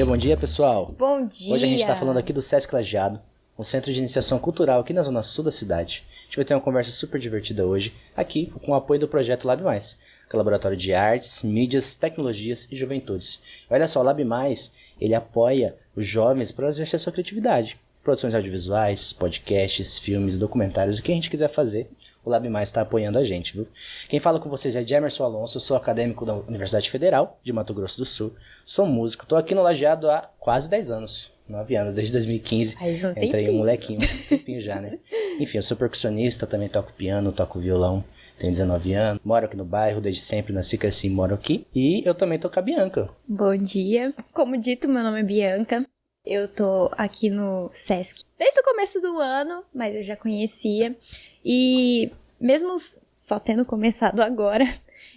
Bom dia, pessoal. Bom dia. Hoje a gente está falando aqui do Sesc Lajeado, um centro de iniciação cultural aqui na zona sul da cidade. A gente vai ter uma conversa super divertida hoje, aqui com o apoio do projeto Lab Mais, que é o Laboratório de Artes, Mídias, Tecnologias e Juventudes. Olha só, o Lab Mais, ele apoia os jovens para exercer sua criatividade. Produções audiovisuais, podcasts, filmes, documentários, o que a gente quiser fazer, o Lab Mais está apoiando a gente, viu? Quem fala com vocês é Jamerson Alonso, eu sou acadêmico da Universidade Federal de Mato Grosso do Sul, sou músico, estou aqui no Lajeado há quase 10 anos. 9 anos, desde 2015. Entrei um molequinho, um tempinho já, né? Enfim, eu sou percussionista, também toco piano, toco violão, tenho 19 anos, moro aqui no bairro, desde sempre, nasci, cresci e moro aqui. E eu também tô com a Bianca. Bom dia. Como dito, meu nome é Bianca. Eu tô aqui no Sesc desde o começo do ano, mas eu já conhecia. E mesmo só tendo começado agora,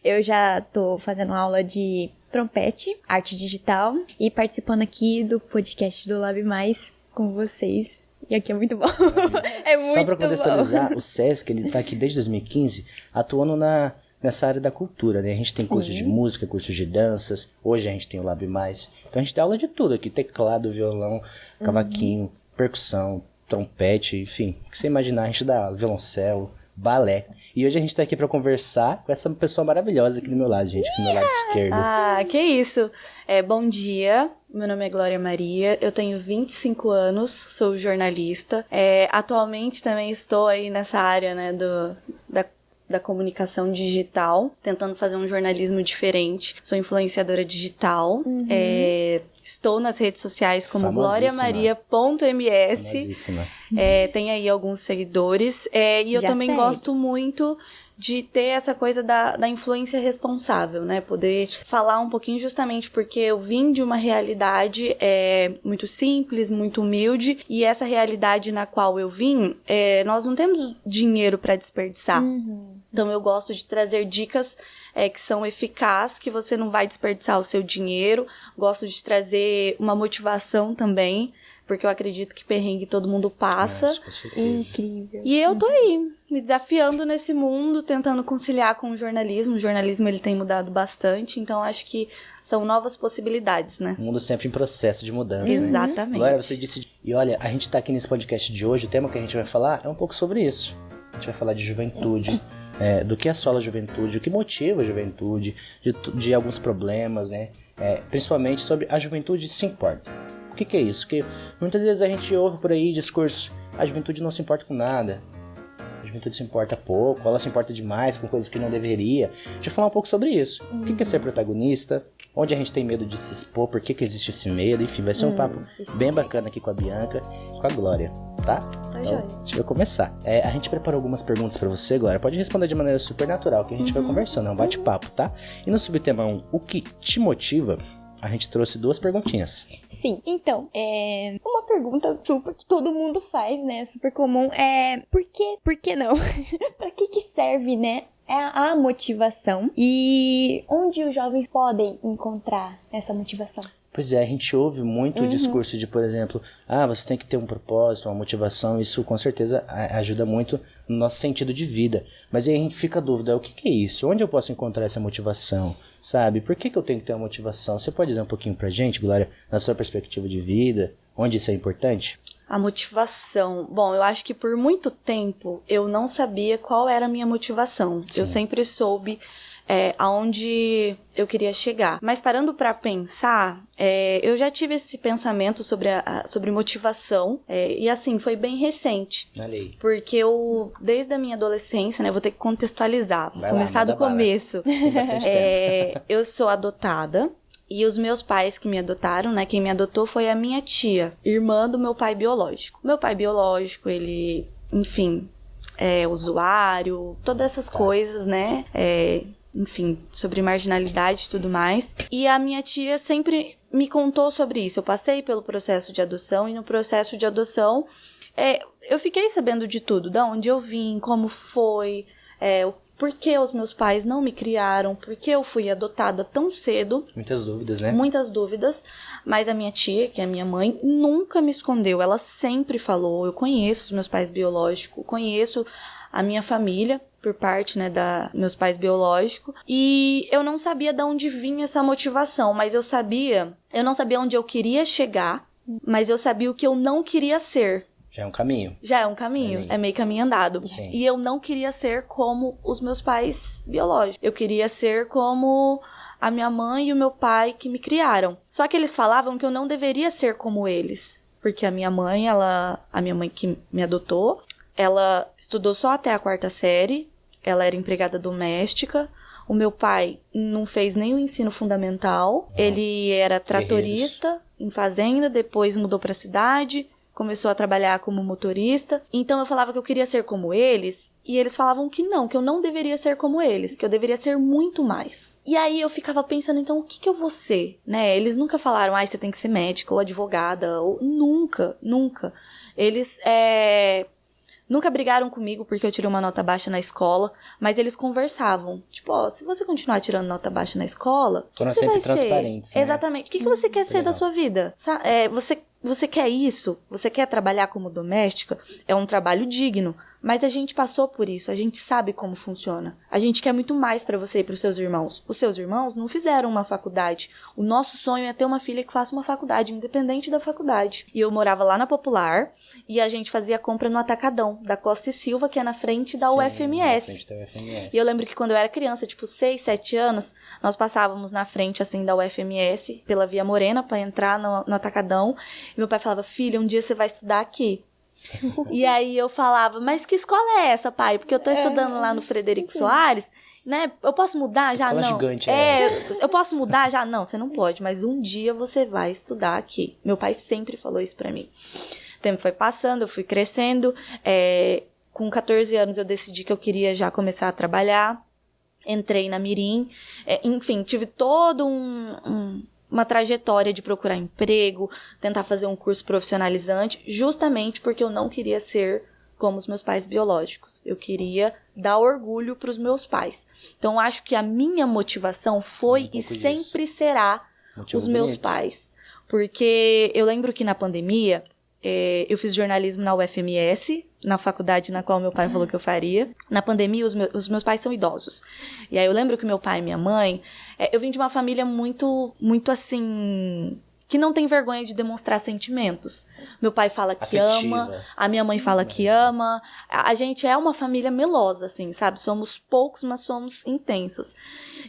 eu já tô fazendo aula de trompete, arte digital e participando aqui do podcast do Lab Mais com vocês. E aqui é muito bom. É muito bom. Só pra contextualizar, o Sesc, ele tá aqui desde 2015 atuando nessa área da cultura, né? A gente tem cursos de música, cursos de danças. Hoje a gente tem o Lab Mais. Então a gente dá aula de tudo aqui. Teclado, violão, cavaquinho, percussão, trompete, enfim. O que você imaginar, a gente dá violoncelo, balé. E hoje a gente tá aqui pra conversar com essa pessoa maravilhosa aqui do meu lado, gente, do meu lado esquerdo. Ah, que isso. Bom dia, meu nome é Glória Maria, eu tenho 25 anos, sou jornalista. Atualmente também estou aí nessa área, né, da comunicação digital, tentando fazer um jornalismo diferente. Sou influenciadora digital. Estou nas redes sociais como gloriamaria.ms. Tem aí alguns seguidores. E eu também gosto muito de ter essa coisa da influência responsável, né? Poder falar um pouquinho justamente porque eu vim de uma realidade muito simples, muito humilde. E essa realidade na qual eu vim, nós não temos dinheiro para desperdiçar. Então eu gosto de trazer dicas que são eficazes, que você não vai desperdiçar o seu dinheiro. Gosto de trazer uma motivação também, porque eu acredito que perrengue todo mundo passa. Com certeza. Incrível. E eu tô aí, me desafiando nesse mundo, tentando conciliar com o jornalismo. O jornalismo, ele tem mudado bastante, então acho que são novas possibilidades, né? O mundo sempre em processo de mudança, Exatamente. né? Glória, você disse... E olha, a gente tá aqui nesse podcast de hoje, o tema que a gente vai falar é um pouco sobre isso. A gente vai falar de juventude, do que assola a juventude, o que motiva a juventude, de alguns problemas, né? Principalmente sobre a juventude se importa. O que é isso? Porque muitas vezes a gente ouve por aí discurso, a juventude não se importa com nada, a juventude se importa pouco, ela se importa demais com coisas que não deveria. Deixa eu falar um pouco sobre isso. O que é ser protagonista? Onde a gente tem medo de se expor? Por que existe esse medo? Enfim, vai ser um papo bem bacana aqui com a Bianca e com a Glória, tá? Então, a gente vai começar. A gente preparou algumas perguntas pra você, Glória. Pode responder de maneira super natural, que a gente vai conversando, é um bate-papo, tá? E no subtema 1, o que te motiva? A gente trouxe 2 perguntinhas. Sim, então, uma pergunta super que todo mundo faz, né, super comum, por que não? Pra que serve, né, a motivação? E onde os jovens podem encontrar essa motivação? Pois é, a gente ouve muito o discurso de, por exemplo, você tem que ter um propósito, uma motivação, isso com certeza ajuda muito no nosso sentido de vida. Mas aí a gente fica a dúvida, o que é isso? Onde eu posso encontrar essa motivação? Sabe? Por que eu tenho que ter uma motivação? Você pode dizer um pouquinho pra gente, Glória, na sua perspectiva de vida, onde isso é importante? A motivação. Bom, eu acho que por muito tempo eu não sabia qual era a minha motivação. Sim. Eu sempre soube aonde eu queria chegar. Mas parando pra pensar, eu já tive esse pensamento sobre motivação, e assim, foi bem recente. Valeu. Porque eu, desde a minha adolescência, né, vou ter que contextualizar, vou começar do começo. Tem bastante tempo. Eu sou adotada. E os meus pais que me adotaram, né, quem me adotou foi a minha tia, irmã do meu pai biológico. Meu pai biológico, ele, enfim, é usuário, todas essas coisas, né, enfim, sobre marginalidade e tudo mais. E a minha tia sempre me contou sobre isso. Eu passei pelo processo de adoção e no processo de adoção eu fiquei sabendo de tudo, de onde eu vim, como foi, por que os meus pais não me criaram, por que eu fui adotada tão cedo. Muitas dúvidas, né? Muitas dúvidas, mas a minha tia, que é a minha mãe, nunca me escondeu. Ela sempre falou, eu conheço os meus pais biológicos, conheço a minha família, por parte, né, da meus pais biológicos. E eu não sabia de onde vinha essa motivação, mas eu não sabia onde eu queria chegar, mas eu sabia o que eu não queria ser. Já é um caminho. Já é um caminho, é meio caminho andado. Sim. E eu não queria ser como os meus pais biológicos. Eu queria ser como a minha mãe e o meu pai que me criaram. Só que eles falavam que eu não deveria ser como eles. Porque a minha mãe que me adotou, ela estudou só até a 4ª série, ela era empregada doméstica. O meu pai não fez nem o ensino fundamental, ele era tratorista em fazenda, depois mudou para a cidade, começou a trabalhar como motorista. Então eu falava que eu queria ser como eles, e eles falavam que eu não deveria ser como eles, que eu deveria ser muito mais. E aí eu ficava pensando, então, o que eu vou ser, né? Eles nunca falaram, você tem que ser médica ou advogada, ou nunca. Eles, nunca brigaram comigo porque eu tirei uma nota baixa na escola, mas eles conversavam. Tipo, se você continuar tirando nota baixa na escola, o que você vai ser? Transparentes, né? Exatamente. O que você quer ser da sua vida? Você quer isso? Você quer trabalhar como doméstica? É um trabalho digno. Mas a gente passou por isso, a gente sabe como funciona. A gente quer muito mais pra você e pros seus irmãos. Os seus irmãos não fizeram uma faculdade. O nosso sonho é ter uma filha que faça uma faculdade, independente da faculdade. E eu morava lá na Popular, e a gente fazia compra no Atacadão, da Costa e Silva, que é na frente da UFMS. Na frente da UFMS. E eu lembro que quando eu era criança, tipo 6, 7 anos, nós passávamos na frente, assim, da UFMS, pela Via Morena, pra entrar no Atacadão. E meu pai falava, filha, um dia você vai estudar aqui. E aí eu falava, mas que escola é essa, pai? Porque eu tô estudando lá no Frederico Soares, né? Eu posso mudar? Já escola não. Gigante essa. Eu posso mudar? Já não, você não pode, mas um dia você vai estudar aqui. Meu pai sempre falou isso pra mim. O tempo foi passando, eu fui crescendo. Com 14 anos eu decidi que eu queria já começar a trabalhar. Entrei na Mirim. Enfim, tive todo uma trajetória de procurar emprego, tentar fazer um curso profissionalizante, justamente porque eu não queria ser como os meus pais biológicos. Eu queria dar orgulho para os meus pais. Então, acho que a minha motivação foi e sempre será os meus pais. Porque eu lembro que na pandemia, eu fiz jornalismo na UFMS, na faculdade na qual meu pai falou que eu faria. Na pandemia, os meus pais são idosos. E aí eu lembro que meu pai e minha mãe... eu vim de uma família muito, muito assim... que não tem vergonha de demonstrar sentimentos. Meu pai fala que ama, a minha mãe fala que ama. A gente é uma família melosa, assim, sabe? Somos poucos, mas somos intensos.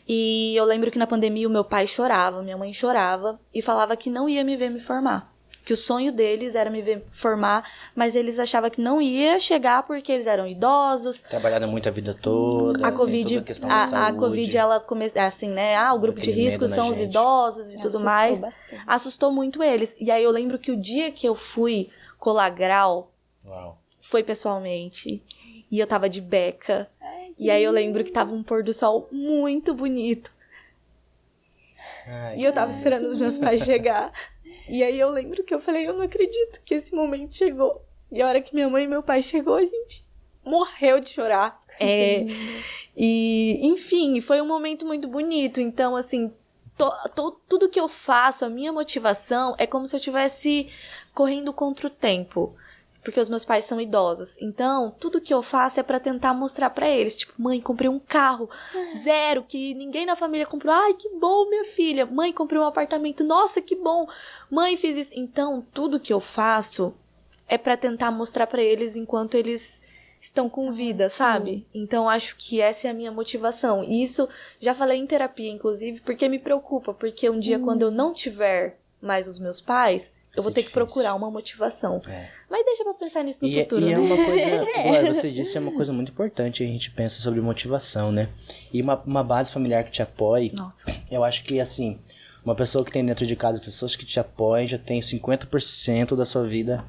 E eu lembro que na pandemia o meu pai chorava, minha mãe chorava, e falava que não ia me ver me formar. Que o sonho deles era me ver formar, mas eles achavam que não ia chegar porque eles eram idosos. Trabalharam muito a vida toda. A Covid, a Covid, ela começou assim, né? O grupo de risco são os idosos e tudo mais. Bastante. Assustou muito eles. E aí eu lembro que o dia que eu fui colar grau, foi pessoalmente. E eu tava de beca. E aí eu lembro que tava um pôr do sol muito bonito. E eu tava esperando os meus pais chegar. E aí eu lembro que eu falei, eu não acredito que esse momento chegou. E a hora que minha mãe e meu pai chegou, a gente morreu de chorar. E, enfim, foi um momento muito bonito. Então, assim, tudo que eu faço, a minha motivação é como se eu estivesse correndo contra o tempo. Porque os meus pais são idosos. Então, tudo que eu faço é pra tentar mostrar pra eles. Tipo, mãe, comprei um carro 0, que ninguém na família comprou. Ai, que bom, minha filha. Mãe, comprei um apartamento. Nossa, que bom. Mãe, fiz isso. Então, tudo que eu faço é pra tentar mostrar pra eles enquanto eles estão com vida, sabe? Então, acho que essa é a minha motivação. E isso, já falei em terapia, inclusive, porque me preocupa. Porque um dia, quando eu não tiver mais os meus pais... eu vou ter que procurar uma motivação. Mas deixa pra pensar nisso no futuro, né? É uma coisa, você disse, é uma coisa muito importante, a gente pensa sobre motivação, né? E uma base familiar que te apoie. Nossa. Eu acho que, assim, uma pessoa que tem dentro de casa pessoas que te apoiam, já tem 50% da sua vida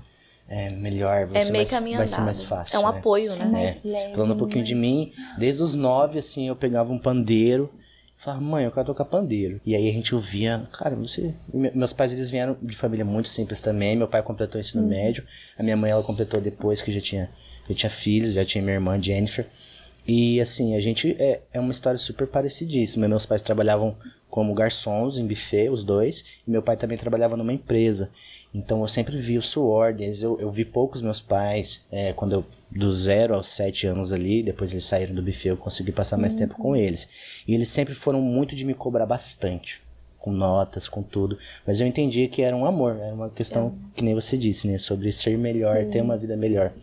melhor, vai ser mais fácil. É um apoio, né? Mais leve, falando um pouquinho de mim, desde os 9, assim, eu pegava um pandeiro, falava, mãe, eu quero tocar pandeiro. E aí a gente ouvia, cara, meus pais, eles vieram de família muito simples também. Meu pai completou o ensino médio. A minha mãe, ela completou depois que já tinha filhos, já tinha minha irmã Jennifer. E assim, a gente é uma história super parecidíssima. Meus pais trabalhavam como garçons em buffet, os dois, e meu pai também trabalhava numa empresa. Então eu sempre vi o suor deles. Eu vi poucos meus pais, quando eu, do 0 aos 7 anos ali, depois eles saíram do buffet, eu consegui passar mais tempo com eles. E eles sempre foram muito de me cobrar bastante, com notas, com tudo. Mas eu entendi que era um amor, era uma questão, que nem você disse, né, sobre ser melhor, ter uma vida melhor.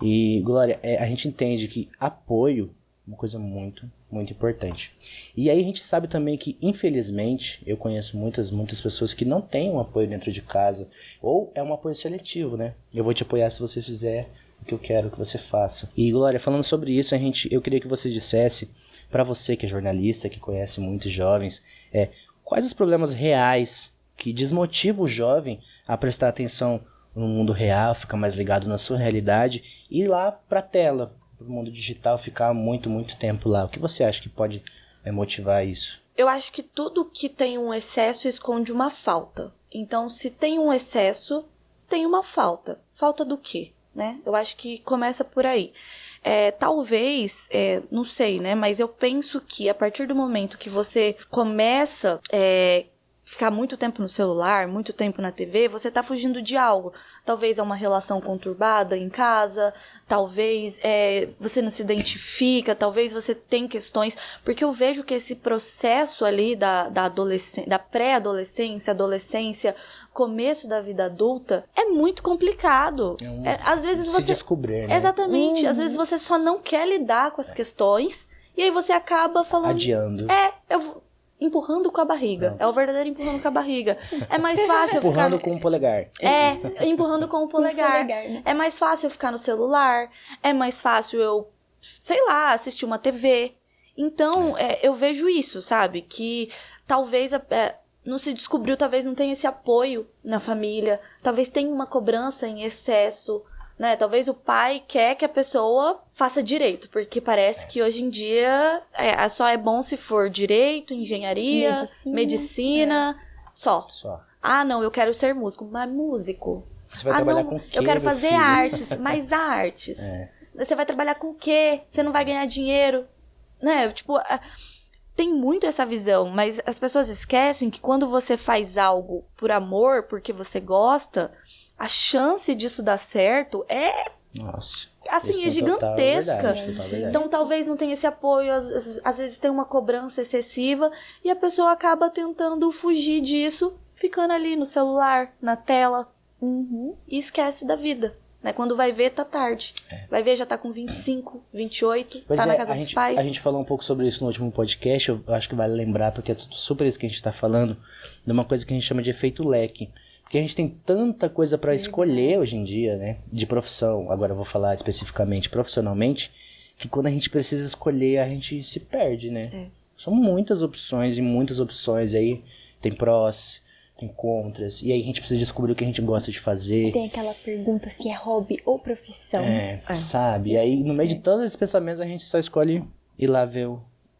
E, Glória, a gente entende que apoio é uma coisa muito, muito importante. E aí a gente sabe também que, infelizmente, eu conheço muitas pessoas que não têm um apoio dentro de casa, ou é um apoio seletivo, né? Eu vou te apoiar se você fizer o que eu quero que você faça. E, Glória, falando sobre isso, eu queria que você dissesse, para você que é jornalista, que conhece muitos jovens, quais os problemas reais que desmotivam o jovem a prestar atenção no mundo real, ficar mais ligado na sua realidade e ir lá pra tela, pro mundo digital, ficar muito, muito tempo lá. O que você acha que pode motivar isso? Eu acho que tudo que tem um excesso esconde uma falta. Então, se tem um excesso, tem uma falta. Falta do quê, né? Eu acho que começa por aí. Talvez, não sei, né? Mas eu penso que a partir do momento que você começa ficar muito tempo no celular, muito tempo na TV, você tá fugindo de algo. Talvez é uma relação conturbada em casa, talvez você não se identifica, talvez você tem questões, porque eu vejo que esse processo ali da pré-adolescência, adolescência, começo da vida adulta, é muito complicado. Às vezes você descobrir, né? Exatamente. Às vezes você só não quer lidar com as questões, e aí você acaba falando... Adiando. Eu vou... Empurrando com a barriga. É o verdadeiro empurrando com a barriga. É mais fácil eu ficar... Empurrando com o polegar. Empurrando com o polegar. Né? É mais fácil eu ficar no celular. É mais fácil eu, sei lá, assistir uma TV. Então, eu vejo isso, sabe? Que talvez não se descobriu, talvez não tenha esse apoio na família. Talvez tenha uma cobrança em excesso, né? Talvez o pai quer que a pessoa faça direito, porque parece que hoje em dia só é bom se for direito, engenharia, medicina, só. Ah, não, eu quero ser músico, mas músico. Você vai trabalhar com o quê, eu quero meu fazer filho? artes, mas artes. Você vai trabalhar com o quê? Você não vai ganhar dinheiro, né? Tipo, tem muito essa visão, mas as pessoas esquecem que quando você faz algo por amor, porque você gosta, a chance disso dar certo Nossa, assim, é gigantesca. Verdade. Então, talvez não tenha esse apoio, às vezes tem uma cobrança excessiva, e a pessoa acaba tentando fugir disso, ficando ali no celular, na tela, e esquece da vida. Né? Quando vai ver, tá tarde. Vai ver, já tá com 25, 28, tá na casa dos pais. A gente falou um pouco sobre isso no último podcast, eu acho que vale lembrar, porque é tudo super isso que a gente tá falando, de uma coisa que a gente chama de efeito leque. Porque a gente tem tanta coisa pra escolher hoje em dia, né? De profissão, agora eu vou falar especificamente profissionalmente, que quando a gente precisa escolher, a gente se perde, né? São muitas opções e muitas opções. Aí tem prós, tem contras, e aí a gente precisa descobrir o que a gente gosta de fazer. Tem aquela pergunta se é hobby ou profissão. Sabe? E aí, no meio de todos esses pensamentos, a gente só escolhe ir lá ver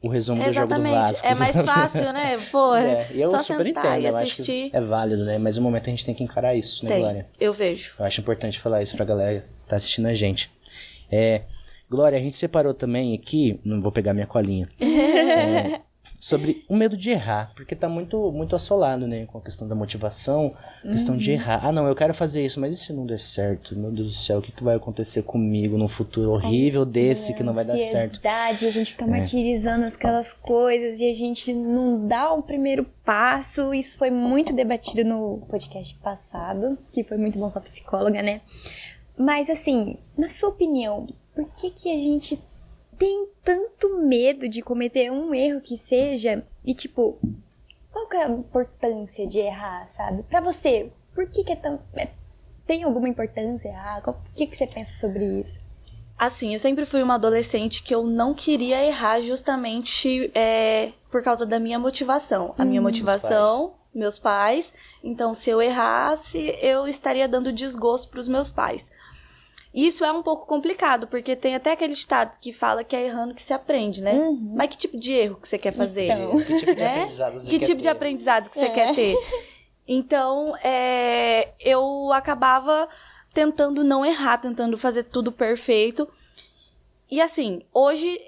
o resumo do jogo do Vasco. É mais fácil, né? Pô, e eu só super sentar entendo, e eu acho assistir. que é válido, né? Mas no momento a gente tem que encarar isso, né, Glória? Eu vejo. Eu acho importante falar isso pra galera que tá assistindo a gente. Glória, a gente separou também aqui, não vou pegar minha colinha, sobre o medo de errar, porque tá muito, muito assolado, né, com a questão da motivação, questão de errar. Ah, não, eu quero fazer isso, mas e se não der certo? Meu Deus do céu, o que vai acontecer comigo num futuro horrível desse que não vai dar certo? A gente fica martirizando aquelas coisas e a gente não dá o primeiro passo. Isso foi muito debatido no podcast passado, que foi muito bom com a psicóloga, né? Mas assim, na sua opinião, por que a gente tem tanto medo de cometer um erro que seja? E tipo, qual que é a importância de errar, sabe? Pra você, por que é tão... tem alguma importância errar? O que você pensa sobre isso? Assim, eu sempre fui uma adolescente que eu não queria errar justamente por causa da minha motivação. A minha motivação, meus pais. Então, se eu errasse, eu estaria dando desgosto pros meus pais. Isso é um pouco complicado, porque tem até aquele ditado que fala que é errando que se aprende, né? Mas que tipo de erro que você quer fazer? Então. Que tipo de aprendizado você que quer tipo ter? de aprendizado que você quer ter? Então, eu acabava tentando não errar, tentando fazer tudo perfeito. E assim, hoje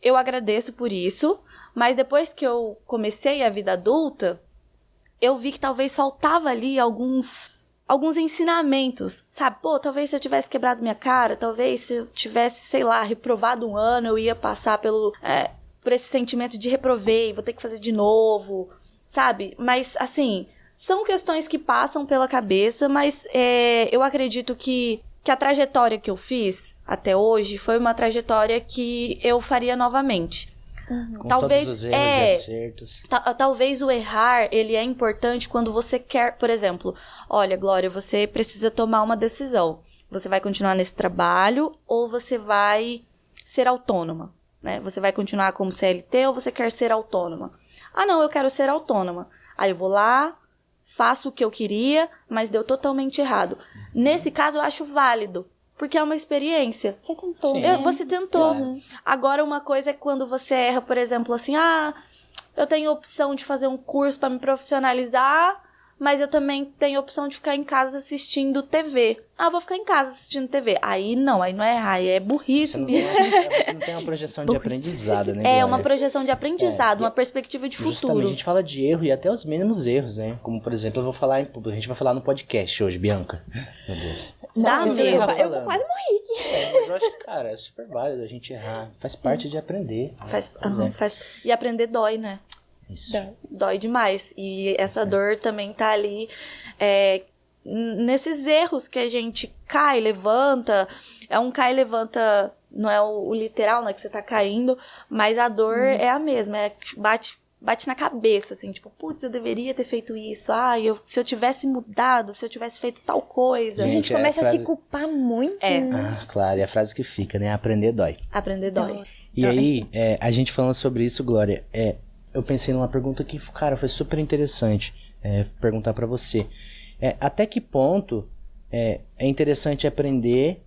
eu agradeço por isso, mas depois que eu comecei a vida adulta, eu vi que talvez faltava ali alguns ensinamentos, sabe? Pô, talvez se eu tivesse quebrado minha cara, talvez se eu tivesse, sei lá, reprovado um ano, eu ia passar por esse sentimento de reprovei, vou ter que fazer de novo, sabe? Mas, assim, são questões que passam pela cabeça, mas eu acredito que a trajetória que eu fiz até hoje foi uma trajetória que eu faria novamente. Com Talvez, todos os erros e acertos. Talvez o errar, ele é importante quando você quer, por exemplo, olha, Glória, você precisa tomar uma decisão. Você vai continuar nesse trabalho ou você vai ser autônoma, né? Você vai continuar como CLT ou você quer ser autônoma? Ah, não, eu quero ser autônoma. Aí eu vou lá, faço o que eu queria, mas deu totalmente errado. Nesse caso, eu acho válido. Porque é uma experiência. Você tentou. Você tentou. Claro. Agora, uma coisa é quando você erra, por exemplo, assim, eu tenho opção de fazer um curso pra me profissionalizar, mas eu também tenho opção de ficar em casa assistindo TV. Vou ficar em casa assistindo TV. Aí não é errar, aí é burrice mesmo. Você não tem uma projeção de aprendizado, né, Glória? Uma projeção de aprendizado, uma perspectiva de Justamente, futuro. a gente fala de erro e até os mínimos erros, né? Como, por exemplo, a gente vai falar no podcast hoje, Bianca. Meu Deus. Dá Isso que medo. tava Eu falando. quase morri. Mas eu acho que, cara, é super válido a gente errar. Faz parte de aprender. E aprender dói, né? Isso. Dói demais. E essa dor também tá ali nesses erros que a gente cai, levanta. É um cai e levanta, não é o literal, né, que você tá caindo, mas a dor é a mesma. Bate na cabeça, assim, tipo, putz, eu deveria ter feito isso. Se eu tivesse mudado, se eu tivesse feito tal coisa. A gente Gente, começa a frase- a se culpar muito. Claro, e a frase que fica, né? Aprender dói. Aprender dói. E aí, a gente falando sobre isso, Glória, eu pensei numa pergunta que, cara, foi super interessante perguntar pra você. Até que ponto é interessante aprender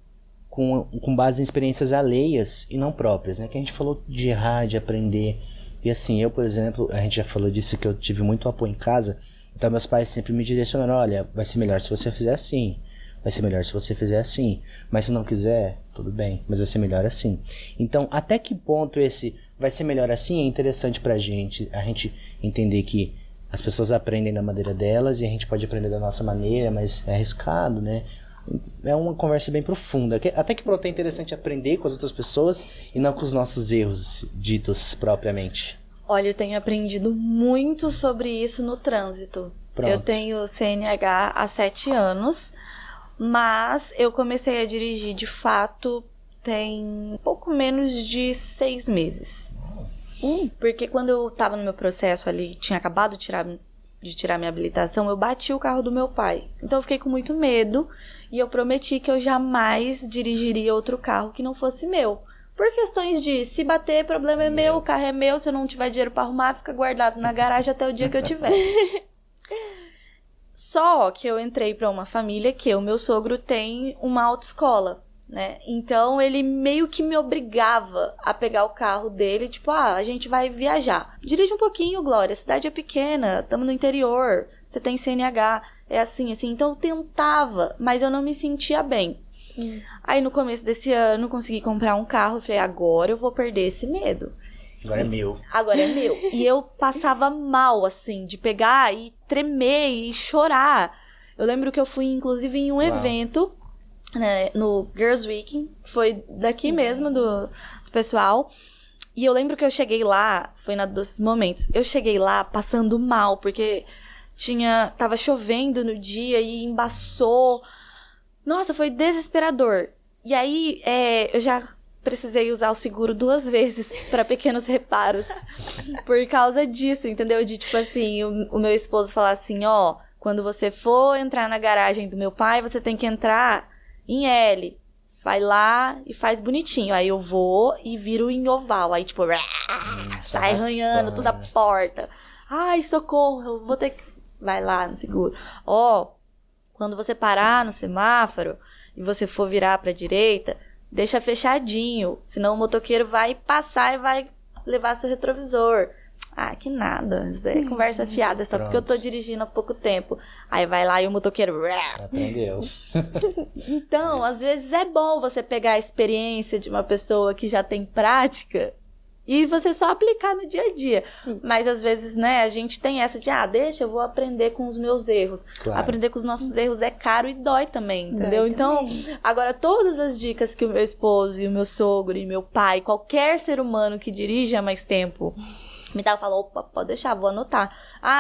com base em experiências alheias e não próprias, né? Que a gente falou de errar, de aprender. E assim, eu, por exemplo, a gente já falou disso, que eu tive muito apoio em casa. Então meus pais sempre me direcionaram, olha, vai ser melhor se você fizer assim. Vai ser melhor se você fizer assim. Mas se não quiser, tudo bem, mas vai ser melhor assim. Então, até que ponto esse vai ser melhor assim é interessante pra gente. A gente entender que as pessoas aprendem da maneira delas e a gente pode aprender da nossa maneira, mas é arriscado, né? É uma conversa bem profunda. Até que ponto é interessante aprender com as outras pessoas e não com os nossos erros ditos propriamente. Olha, eu tenho aprendido muito sobre isso no trânsito. Pronto. Eu tenho CNH há 7 anos, mas eu comecei a dirigir de fato tem pouco menos de 6 meses. Porque quando eu tava no meu processo ali, tinha acabado de tirar minha habilitação, eu bati o carro do meu pai. Então eu fiquei com muito medo e eu prometi que eu jamais dirigiria outro carro que não fosse meu. Por questões de, se bater, problema é meu, o carro é meu, se eu não tiver dinheiro pra arrumar, fica guardado na garagem até o dia que eu tiver. Só que eu entrei pra uma família que o meu sogro tem uma autoescola, né? Então ele meio que me obrigava a pegar o carro dele, tipo, a gente vai viajar. Dirige um pouquinho, Glória, a cidade é pequena, estamos no interior, você tem CNH, é assim. Então eu tentava, mas eu não me sentia bem. Aí no começo desse ano consegui comprar um carro, falei, agora eu vou perder esse medo. Agora é meu. Agora é meu. E eu passava mal, assim, de pegar e tremer e chorar. Eu lembro que eu fui, inclusive, em um evento, né, no Girls Weekend, que foi daqui mesmo, do pessoal. E eu lembro que eu cheguei lá, foi num desses momentos, eu cheguei lá passando mal, porque tava chovendo no dia e embaçou. Nossa, foi desesperador. E aí, eu já precisei usar o seguro 2 vezes para pequenos reparos. Por causa disso, entendeu? De, tipo assim, o meu esposo falar assim, quando você for entrar na garagem do meu pai, você tem que entrar em L. Vai lá e faz bonitinho. Aí eu vou e viro em oval. Aí, tipo, sai arranhando toda a porta. Ai, socorro, eu vou ter que... Vai lá no seguro. Quando você parar no semáforo e você for virar pra direita, deixa fechadinho, senão o motoqueiro vai passar e vai levar seu retrovisor. Ah, que nada, isso daí é conversa fiada, só porque eu tô dirigindo há pouco tempo. Aí vai lá e o motoqueiro... Aprendeu. Então, às vezes é bom você pegar a experiência de uma pessoa que já tem prática e você só aplicar no dia a dia. Mas às vezes, né, a gente tem essa de, deixa, eu vou aprender com os meus erros. Claro. Aprender com os nossos erros é caro e dói também, entendeu? Dói Então, também. agora todas as dicas que o meu esposo e o meu sogro e meu pai, qualquer ser humano que dirija há mais tempo, me dá, eu falo, opa, pode deixar, vou anotar.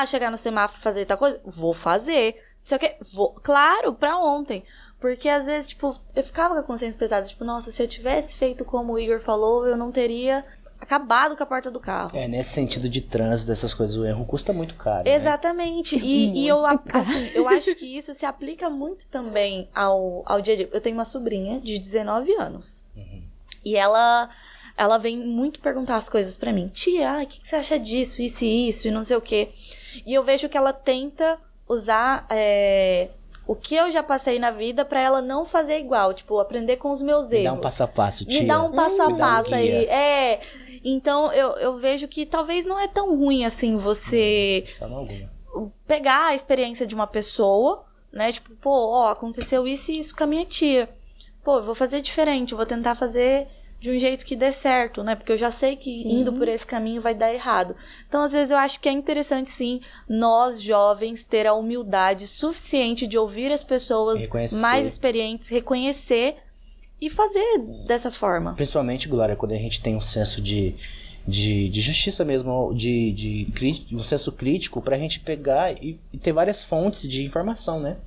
Chegar no semáforo fazer tal coisa? Vou fazer. Não sei o quê. Vou. Claro, pra ontem. Porque às vezes, tipo, eu ficava com a consciência pesada. Tipo, nossa, se eu tivesse feito como o Igor falou, eu não teria acabado com a porta do carro. Nesse sentido de trânsito, dessas coisas, o erro custa muito caro, né? Exatamente. E eu, assim, eu acho que isso se aplica muito também ao dia a dia. Eu tenho uma sobrinha de 19 anos. E ela vem muito perguntar as coisas pra mim. Tia, o que você acha disso, isso e isso, e não sei o quê. E eu vejo que ela tenta usar o que eu já passei na vida pra ela não fazer igual. Tipo, aprender com os meus erros. Me dá um passo a passo, tia. Me dá um passo a Me dá um passo aí. guia. Então, eu vejo que talvez não é tão ruim assim você De forma alguma. pegar a experiência de uma pessoa, né? Tipo, aconteceu isso e isso com a minha tia. Eu vou fazer diferente, eu vou tentar fazer de um jeito que dê certo, né? Porque eu já sei que indo por esse caminho vai dar errado. Então, às vezes, eu acho que é interessante, sim, nós, jovens, ter a humildade suficiente de ouvir as pessoas Reconhecer. mais experientes, reconhecer e fazer dessa forma. Principalmente, Glória, quando a gente tem um senso de justiça mesmo, um senso crítico pra gente pegar e ter várias fontes de informação, né?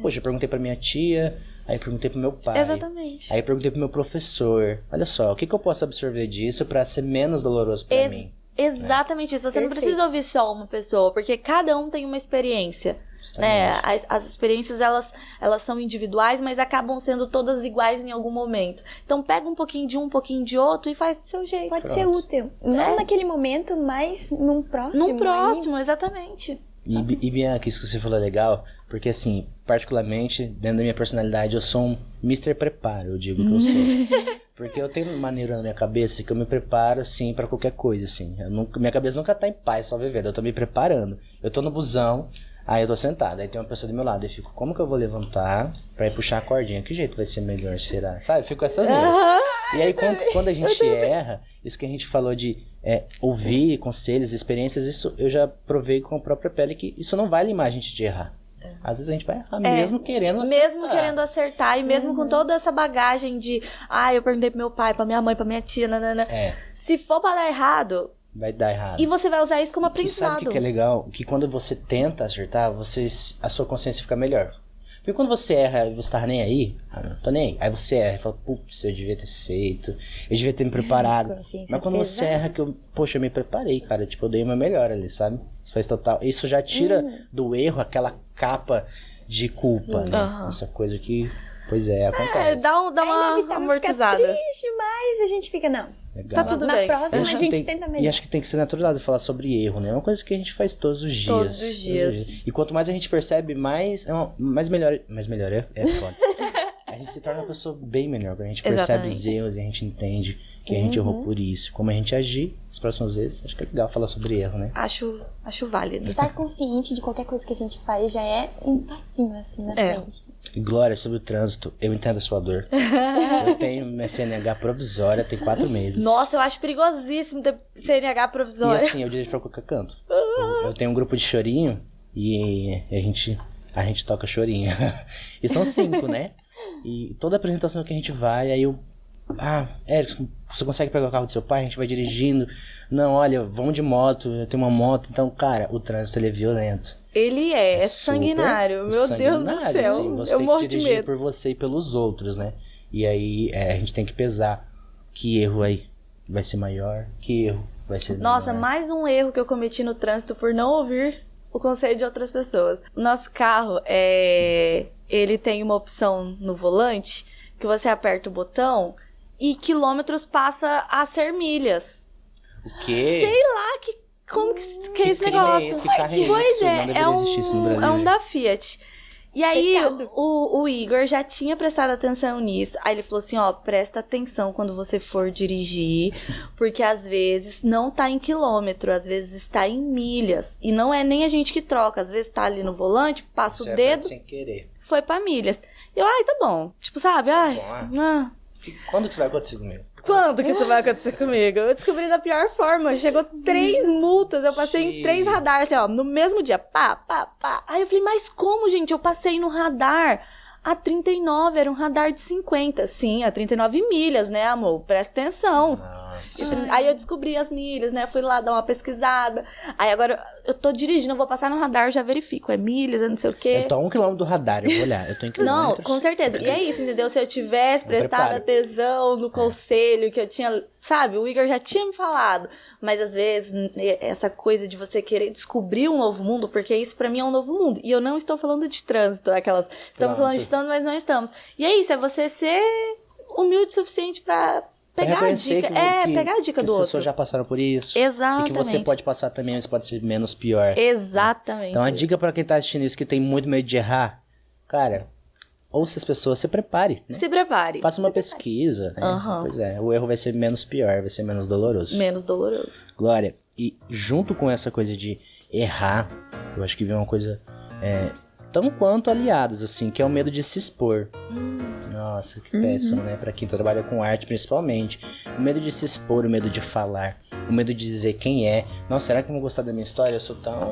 Poxa, eu perguntei pra minha tia, aí perguntei pro meu pai. Exatamente. Aí perguntei pro meu professor. Olha só, o que eu posso absorver disso pra ser menos doloroso pra mim? Exatamente isso. Você não Perfeito. precisa ouvir só uma pessoa, porque cada um tem uma experiência. Né? As experiências, elas são individuais, mas acabam sendo todas iguais em algum momento. Então, pega um pouquinho de um pouquinho de outro e faz do seu jeito. Pode ser útil. Não naquele momento, mas num próximo. Num próximo, exatamente. E Bianca, isso que você falou é legal, porque assim, particularmente, dentro da minha personalidade, eu sou um Mr. Preparo, eu digo que eu sou. Porque eu tenho uma maneira na minha cabeça que eu me preparo, assim, pra qualquer coisa, assim. Minha cabeça nunca tá em paz, só vivendo, eu tô me preparando. Eu tô no busão, aí eu tô sentado, aí tem uma pessoa do meu lado, eu fico, como que eu vou levantar pra ir puxar a cordinha? Que jeito vai ser melhor, será? Sabe, eu fico com essas mesmas. E aí, quando a gente erra, isso que a gente falou de ouvir conselhos, experiências, isso eu já provei com a própria pele que isso não vai limar a gente de errar. Às vezes a gente vai errar mesmo querendo acertar. Mesmo querendo acertar e mesmo com toda essa bagagem de... eu perguntei pro meu pai, pra minha mãe, pra minha tia, nanana. Se for pra dar errado... Vai dar errado. E você vai usar isso como E aprendizado. sabe o que é legal? Que quando você tenta acertar, a sua consciência fica melhor. Porque quando você erra e você tá nem aí, não tô nem aí. Aí você erra e fala, putz, eu devia ter feito, eu devia ter me preparado. Mas quando você erra, eu me preparei, cara. Tipo, eu dei o meu melhor ali, sabe? Isso faz total. Isso já tira do erro aquela capa de culpa, né? Essa coisa que, pois acontece. Dá uma amortizada. Fica triste, mas a gente fica, não. Legal. Tá tudo Na bem. próxima a gente tenta melhor. E acho que tem que ser naturalizado falar sobre erro, né? É uma coisa que a gente faz todos os dias. Todos os dias. E quanto mais a gente percebe, mais melhor. Mais melhor é foda. A gente se torna uma pessoa bem melhor. Quando a gente percebe os erros e a gente entende que a gente errou por isso. Como a gente agir as próximas vezes. Acho que é legal falar sobre erro, né? Acho válido. Estar consciente de qualquer coisa que a gente faz já é um passinho assim na frente. E Glória, sobre o trânsito, eu entendo a sua dor. Eu tenho minha CNH provisória, tem 4 meses. Nossa, eu acho perigosíssimo ter CNH E provisória. assim, eu dirijo pra qualquer canto. Eu tenho um grupo de chorinho e a gente toca chorinho. E são 5, né? E toda apresentação que a gente vai, aí eu... Erickson, você consegue pegar o carro do seu pai? A gente vai dirigindo. Não, olha, vamos de moto, eu tenho uma moto. Então, cara, o trânsito, ele é violento. Ele é super sanguinário. Meu Deus do céu. Sim, você Eu tem morro que de dirigir medo. por você e pelos outros, né? E aí, a gente tem que pesar que erro aí vai ser maior, que erro vai ser Nossa, menor. mais um erro que eu cometi no trânsito por não ouvir o conselho de outras pessoas. O nosso carro, ele tem uma opção no volante que você aperta o botão e quilômetros passa a ser milhas. O quê? Sei lá, como que é esse crime negócio? é esse? Que carro é Pois esse? Não deveria existir isso no Brasil, é um gente. da Fiat. E aí, Pecado. o Igor já tinha prestado atenção nisso. Aí ele falou assim, ó, presta atenção quando você for dirigir, porque às vezes não tá em quilômetro, às vezes está em milhas. E não é nem a gente que troca, às vezes tá ali no volante, passa Você o vai dedo, sem querer. foi pra milhas. Eu, ai, tá bom. Tipo, sabe, ai, Bom, Quando que isso vai acontecer comigo? quando que isso vai acontecer comigo? Eu descobri da pior forma. Chegou 3 multas. Eu passei em 3 radares, assim, ó, no mesmo dia. Pá, pá, pá. Aí eu falei, mas como, gente? Eu passei no radar a 39, era um radar de 50. Sim, a 39 milhas, né, amor? Presta atenção. Nossa. Aí eu descobri as milhas, né? Fui lá dar uma pesquisada. Aí agora eu tô dirigindo, eu vou passar no radar, já verifico. É milhas, é não sei o quê. Eu tô a 1 quilômetro do radar, eu vou olhar. Eu tô em Não, quilômetros. com certeza. E é isso, entendeu? Se eu tivesse Me prestado preparo. atenção no conselho que eu tinha, sabe? O Igor já tinha me falado. Mas às vezes, essa coisa de você querer descobrir um novo mundo, porque isso pra mim é um novo mundo. E eu não estou falando de trânsito, aquelas. Estamos falando de trânsito, mas não estamos. E é isso, é você ser humilde o suficiente pra pegar a dica. Pegar a dica que do as outro. pessoas já passaram por isso. Exatamente. E que você pode passar também, mas pode ser menos pior. Exatamente. Então a isso. dica pra quem tá assistindo isso, que tem muito medo de errar, cara, ouça as pessoas, se prepare, né? Se prepare. Faça uma pesquisa, né? Aham. Pois é, o erro vai ser menos pior, vai ser menos doloroso. Menos doloroso. Glória, e junto com essa coisa de errar, eu acho que vem uma coisa tão quanto aliadas, assim, que é o medo de se expor. Nossa, que péssimo, né? Pra quem trabalha com arte, principalmente. O medo de se expor, o medo de falar, o medo de dizer quem é. Nossa, será que vão gostar da minha história?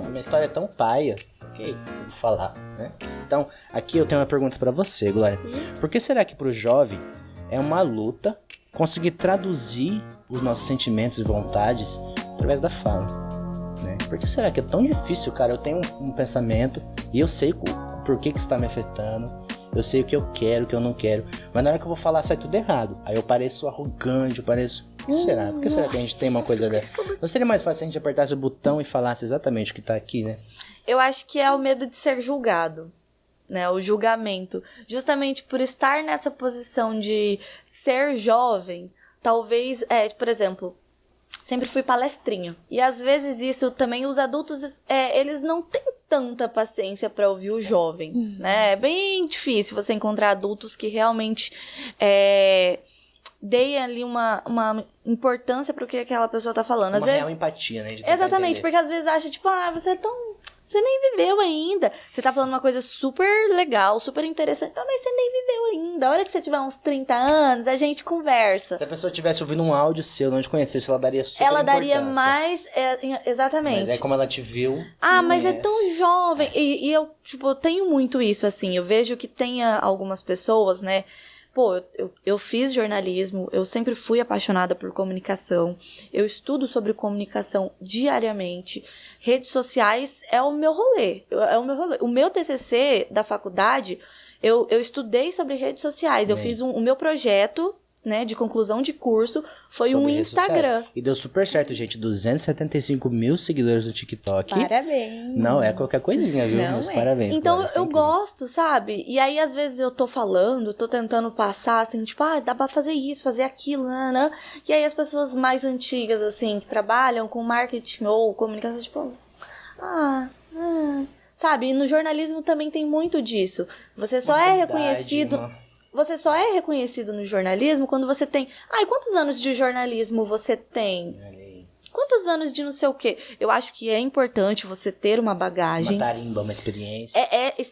Minha história é tão paia. Ok, vou falar, né? Então, aqui eu tenho uma pergunta pra você, Glória. Por que será que pro jovem é uma luta conseguir traduzir os nossos sentimentos e vontades através da fala, né? Por que será que é tão difícil, cara? Eu tenho um pensamento e eu sei por que está me afetando. Eu sei o que eu quero, o que eu não quero. Mas na hora que eu vou falar, sai tudo errado. Aí eu pareço arrogante, eu pareço... Por que será? Por que será que a gente tem uma coisa dessa? Não seria mais fácil se a gente apertasse o botão e falasse exatamente o que tá aqui, né? Eu acho que é o medo de ser julgado, né? O julgamento. Justamente por estar nessa posição de ser jovem, talvez... por exemplo, sempre fui palestrinha. E às vezes isso também, os adultos, eles não têm tanta paciência para ouvir o jovem, né? É bem difícil você encontrar adultos que realmente deem ali uma importância pro que aquela pessoa tá falando. Às Uma vezes, real empatia, né? De tentar exatamente, entender. porque às vezes acha, tipo, você nem viveu ainda. Você tá falando uma coisa super legal, super interessante. Mas você nem viveu ainda. A hora que você tiver uns 30 anos, a gente conversa. Se a pessoa tivesse ouvindo um áudio seu, não te conhecesse, ela daria super Ela daria importância. mais... exatamente. Mas é como ela te viu. Mas é tão jovem. E eu, tipo, eu tenho muito isso, assim. Eu vejo que tem algumas pessoas, né? Pô, eu fiz jornalismo, eu sempre fui apaixonada por comunicação, eu estudo sobre comunicação diariamente, redes sociais é o meu rolê, O meu TCC da faculdade, eu estudei sobre redes sociais, eu fiz o meu projeto, né, de conclusão de curso, foi Sobre um redes Instagram. sociais. E deu super certo, gente. 275 mil seguidores no TikTok. Parabéns. Não é qualquer coisinha, viu? Não Mas é. parabéns. Então, Glória, isso é eu incrível. gosto, sabe? E aí, às vezes, eu tô falando, tô tentando passar, assim, tipo, dá pra fazer isso, fazer aquilo, né? E aí, as pessoas mais antigas, assim, que trabalham com marketing ou comunicação, tipo, sabe? E no jornalismo também tem muito disso. Você só é reconhecido... Você só é reconhecido no jornalismo quando você tem... e quantos anos de jornalismo você tem? Quantos anos de não sei o quê? Eu acho que é importante você ter uma bagagem. Uma tarimba, uma experiência.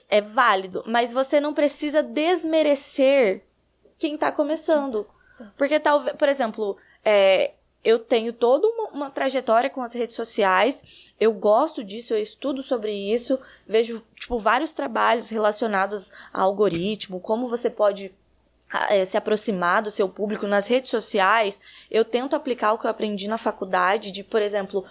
É válido, mas você não precisa desmerecer quem tá começando. Porque talvez, por exemplo, eu tenho toda uma trajetória com as redes sociais, eu gosto disso, eu estudo sobre isso, vejo, tipo, vários trabalhos relacionados a algoritmo, como você pode se aproximar do seu público nas redes sociais. Eu tento aplicar o que eu aprendi na faculdade, de, por exemplo,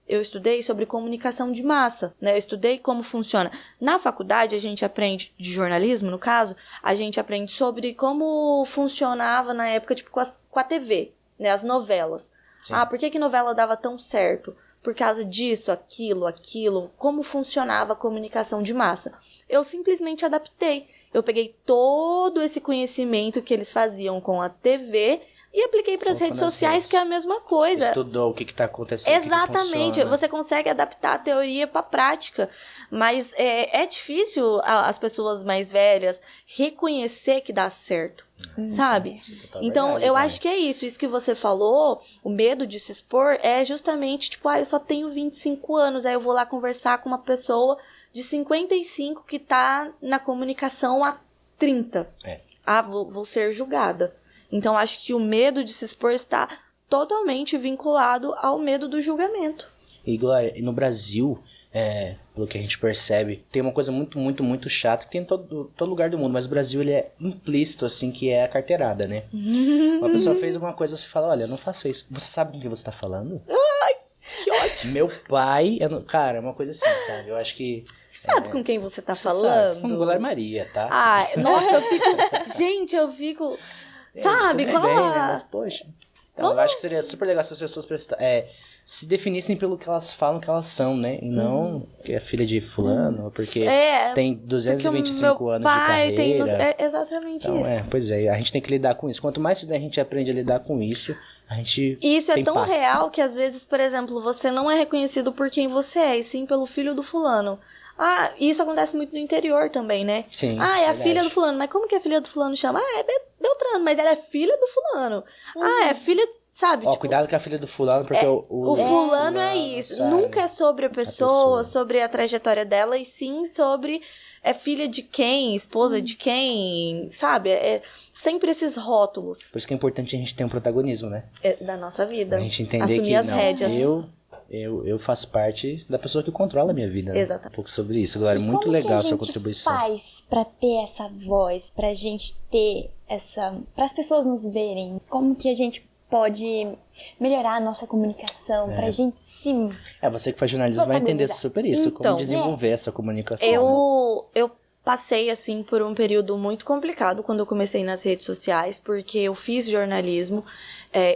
eu estudei sobre comunicação de massa, né? Eu estudei como funciona. Na faculdade, a gente aprende, de jornalismo, no caso, a gente aprende sobre como funcionava na época, tipo, com a TV, né? As novelas. Sim. Por que novela dava tão certo? Por causa disso, aquilo, como funcionava a comunicação de massa. Eu simplesmente adaptei. Eu peguei todo esse conhecimento que eles faziam com a TV, e apliquei para as Colocou redes nas sociais, redes. que é a mesma coisa. Estudou o que tá acontecendo, o que que Exatamente, funciona. você consegue adaptar a teoria para a prática, mas é difícil as pessoas mais velhas reconhecer que dá certo, sabe? Total Então, verdade, eu cara. acho que é isso que você falou, o medo de se expor é justamente, tipo, eu só tenho 25 anos, aí eu vou lá conversar com uma pessoa de 55 que tá na comunicação há 30. Vou ser julgada. Então, acho que o medo de se expor está totalmente vinculado ao medo do julgamento. E, Glória, no Brasil, pelo que a gente percebe, tem uma coisa muito, muito, muito chata que tem em todo lugar do mundo, mas o Brasil, ele é implícito, assim, que é a carteirada, né? Uma pessoa fez alguma coisa, você fala, olha, eu não faço isso. Você sabe com quem você tá falando? Que ótimo! Meu pai, cara, é uma coisa assim, sabe? Eu acho que... Você sabe com quem você tá Você sabe, falando? tô falando Glória Maria, tá? Nossa, eu fico... Gente, eu fico... Sabe, tudo qual bem, a... né? Mas, poxa... Então, eu acho que seria super legal se as pessoas se definissem pelo que elas falam que elas são, né? E não que é filha de fulano, ou porque tem 225 anos de carreira. Exatamente Então, isso. Pois é, a gente tem que lidar com isso. Quanto mais a gente aprende a lidar com isso, a gente E isso tem é tão paz. real que às vezes, por exemplo, você não é reconhecido por quem você é, e sim pelo filho do fulano. Isso acontece muito no interior também, né? Sim, é a verdade. filha do fulano. Mas como que a filha do fulano chama? É Beltrano, mas ela é filha do fulano. É filha, sabe? Ó, tipo, cuidado com a filha do fulano, porque o fulano é isso. sabe? Nunca é sobre a pessoa, sobre a trajetória dela, e sim sobre filha de quem, esposa de quem, sabe? Sempre esses rótulos Por isso que é importante a gente ter um protagonismo, né? da nossa vida. A gente entender Assumir que as não, rédeas. eu faço parte da pessoa que controla a minha vida. Né? Exatamente. Um pouco sobre isso, Glória. E Muito como legal a que sua gente contribuição. faz pra ter essa voz, pra gente ter para as pessoas nos verem? Como que a gente pode melhorar a nossa comunicação, pra gente se... Você que faz jornalismo vai entender Potabilizar. super isso, Então, como desenvolver essa comunicação. Eu passei, assim, por um período muito complicado quando eu comecei nas redes sociais, porque eu fiz jornalismo.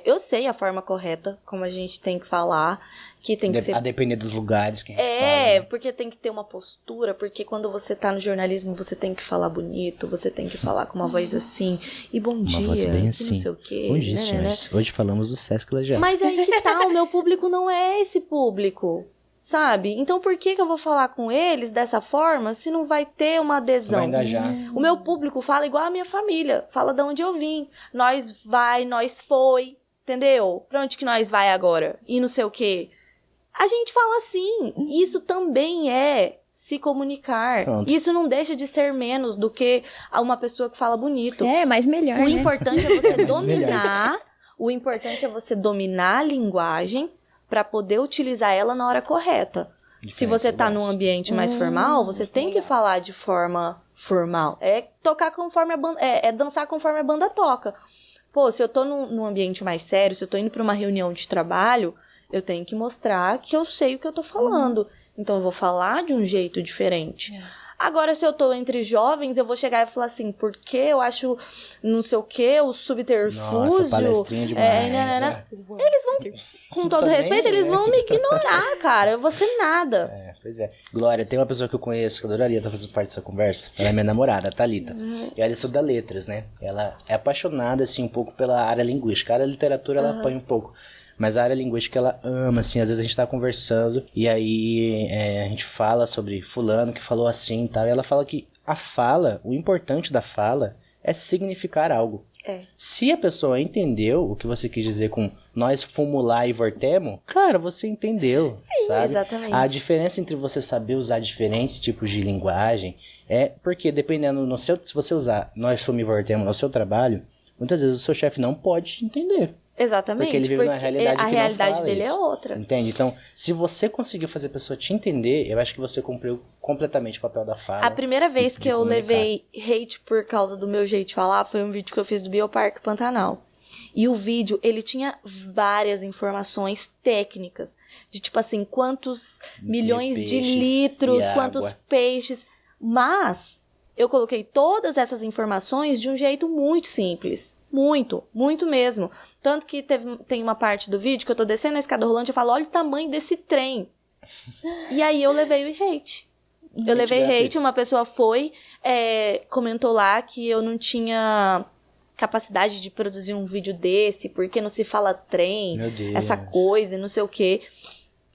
Eu sei a forma correta, como a gente tem que falar, que tem que ser... A depender dos lugares que a gente fala. né? Porque tem que ter uma postura, porque quando você tá no jornalismo, você tem que falar bonito, você tem que falar com uma voz assim, e bom dia, Uma voz bem e assim. não sei o quê. Bom dia, né? senhores. Hoje falamos do Sesc Lajeado. Mas aí que tá, o meu público não é esse público, sabe? Então por que eu vou falar com eles dessa forma se não vai ter uma adesão? Vai engajar. O meu público fala igual a minha família, fala de onde eu vim. Nós vai, nós foi, entendeu? Pra onde que nós vai agora? E não sei o quê. A gente fala assim, isso também é se comunicar. Pronto. Isso não deixa de ser menos do que uma pessoa que fala bonito. mais melhor, O né? importante é você Mas dominar. O importante é você dominar a linguagem para poder utilizar ela na hora correta. Se você tá num ambiente mais formal, você tem que falar de forma formal. É tocar conforme a banda, dançar conforme a banda toca. Pô, se eu tô num ambiente mais sério, se eu tô indo pra uma reunião de trabalho, eu tenho que mostrar que eu sei o que eu tô falando. Então eu vou falar de um jeito diferente. Agora, se eu tô entre jovens, eu vou chegar e falar assim, porque eu acho não sei o que, o subterfúgio... Nossa, palestrinha demais. Eles vão, com todo também, respeito, eles né? vão me ignorar, cara. Eu vou ser nada. Pois é. Glória, tem uma pessoa que eu conheço que eu adoraria estar fazendo parte dessa conversa. Ela é minha namorada, a Thalita. E ela estuda letras, né? Ela é apaixonada, assim, um pouco pela área linguística. A área literatura, ela apanha um pouco. Mas a área linguística ela ama, assim, às vezes a gente tá conversando e aí a gente fala sobre fulano que falou assim e tal, e ela fala que a fala, o importante da fala é significar algo. Se a pessoa entendeu o que você quis dizer com nós fomos lá e voltemos, cara, você entendeu, sabe? Exatamente. A diferença entre você saber usar diferentes tipos de linguagem é porque dependendo, se você usar nós fomos e voltemos no seu trabalho, muitas vezes o seu chefe não pode te entender. Exatamente. Porque ele vive numa realidade a que realidade não fala dele isso. é outra. Entende? Então, se você conseguir fazer a pessoa te entender, eu acho que você cumpriu completamente o papel da fala. A primeira vez de que eu comunicar. levei hate por causa do meu jeito de falar foi um vídeo que eu fiz do Bioparque Pantanal. E o vídeo, ele tinha várias informações técnicas. De tipo assim, quantos milhões de peixes litros, e quantos água. peixes. Mas eu coloquei todas essas informações de um jeito muito simples. Muito, muito mesmo. Tanto que tem uma parte do vídeo que eu tô descendo a escada rolante e eu falo, olha o tamanho desse trem. E aí eu levei o hate. Eu levei hate, uma pessoa comentou lá que eu não tinha capacidade de produzir um vídeo desse, porque não se fala trem, Meu Deus. essa coisa e não sei o quê.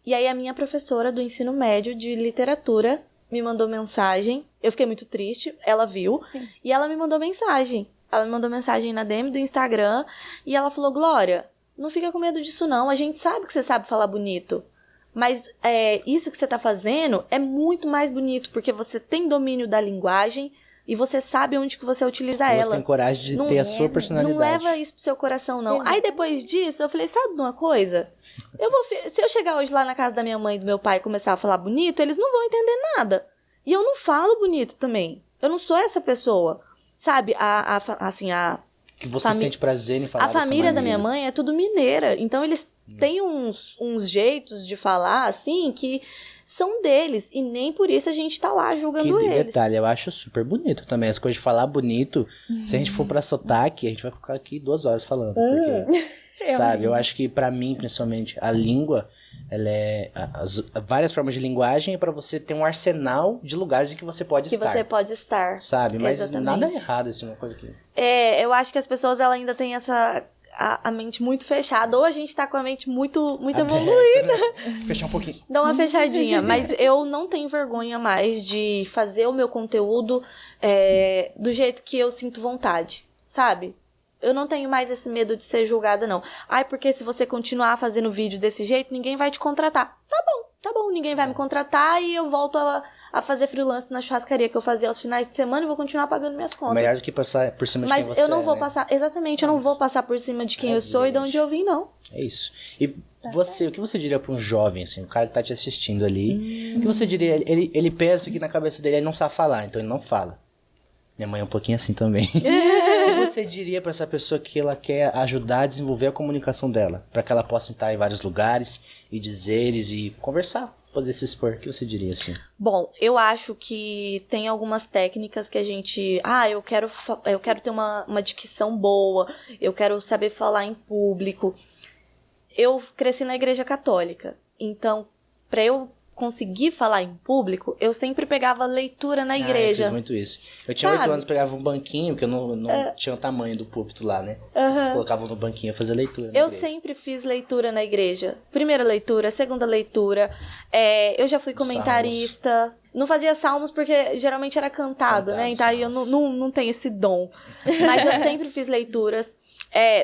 E aí a minha professora do ensino médio de literatura me mandou mensagem. Eu fiquei muito triste, ela viu. Sim. E ela me mandou mensagem. Ela me mandou mensagem na DM do Instagram. E ela falou, Glória, não fica com medo disso não. A gente sabe que você sabe falar bonito. Mas isso que você tá fazendo é muito mais bonito. Porque você tem domínio da linguagem. E você sabe onde que você utiliza Você ela. tem coragem de ter a sua personalidade. Não leva isso pro seu coração, não. Exatamente. Aí depois disso, eu falei, sabe uma coisa? Se eu chegar hoje lá na casa da minha mãe e do meu pai e começar a falar bonito, eles não vão entender nada. E eu não falo bonito também. Eu não sou essa pessoa. Sabe, Que você sente prazer em falar a dessa família da maneira. minha mãe é tudo mineira. Então eles têm uns jeitos de falar, assim, que são deles. E nem por isso a gente tá lá julgando Que eles. detalhe, eu acho super bonito também. As coisas de falar bonito, se a gente for pra sotaque, a gente vai ficar aqui 2 horas falando. Porque, sabe, eu acho que pra mim, principalmente, a língua, ela é... várias formas de linguagem é pra você ter um arsenal de lugares em que você pode Que estar. você pode estar. Sabe, mas Exatamente. nada é errado, assim, uma coisa que... Eu acho que as pessoas ela ainda têm a mente muito fechada, ou a gente tá com a mente muito evoluída. Né? Fechar um pouquinho. Dá uma fechadinha, mas eu não tenho vergonha mais de fazer o meu conteúdo do jeito que eu sinto vontade, sabe? Eu não tenho mais esse medo de ser julgada, não. Ai, porque se você continuar fazendo vídeo desse jeito, ninguém vai te contratar. Tá bom, ninguém vai me contratar e eu volto a fazer freelance na churrascaria que eu fazia aos finais de semana e vou continuar pagando minhas contas. Melhor do que passar por cima de Mas quem você eu não vou né? passar, exatamente, eu não vou passar por cima de quem eu sou e de onde eu vim, não. É isso. E você, o que você diria pra um jovem, assim, o cara que tá te assistindo ali, o que você diria? Ele pensa que na cabeça dele ele não sabe falar, então ele não fala. Minha mãe é um pouquinho assim também. O que você diria pra essa pessoa que ela quer ajudar a desenvolver a comunicação dela? Pra que ela possa estar em vários lugares e dizeres e conversar, poder se expor. O que você diria, assim? Bom, eu acho que tem algumas técnicas que a gente... eu quero ter uma dicção boa, eu quero saber falar em público. Eu cresci na igreja católica, então, pra eu conseguir falar em público, eu sempre pegava leitura na igreja. Eu fiz muito isso. Eu tinha 8 Sabe? anos, pegava um banquinho, porque eu não tinha o tamanho do púlpito lá, né? Colocava no banquinho e fazia leitura na Eu igreja. sempre fiz leitura na igreja. Primeira leitura, segunda leitura. Eu já fui comentarista. Não fazia salmos porque geralmente era cantado, né? Então aí eu não tenho esse dom. Mas eu sempre fiz leituras.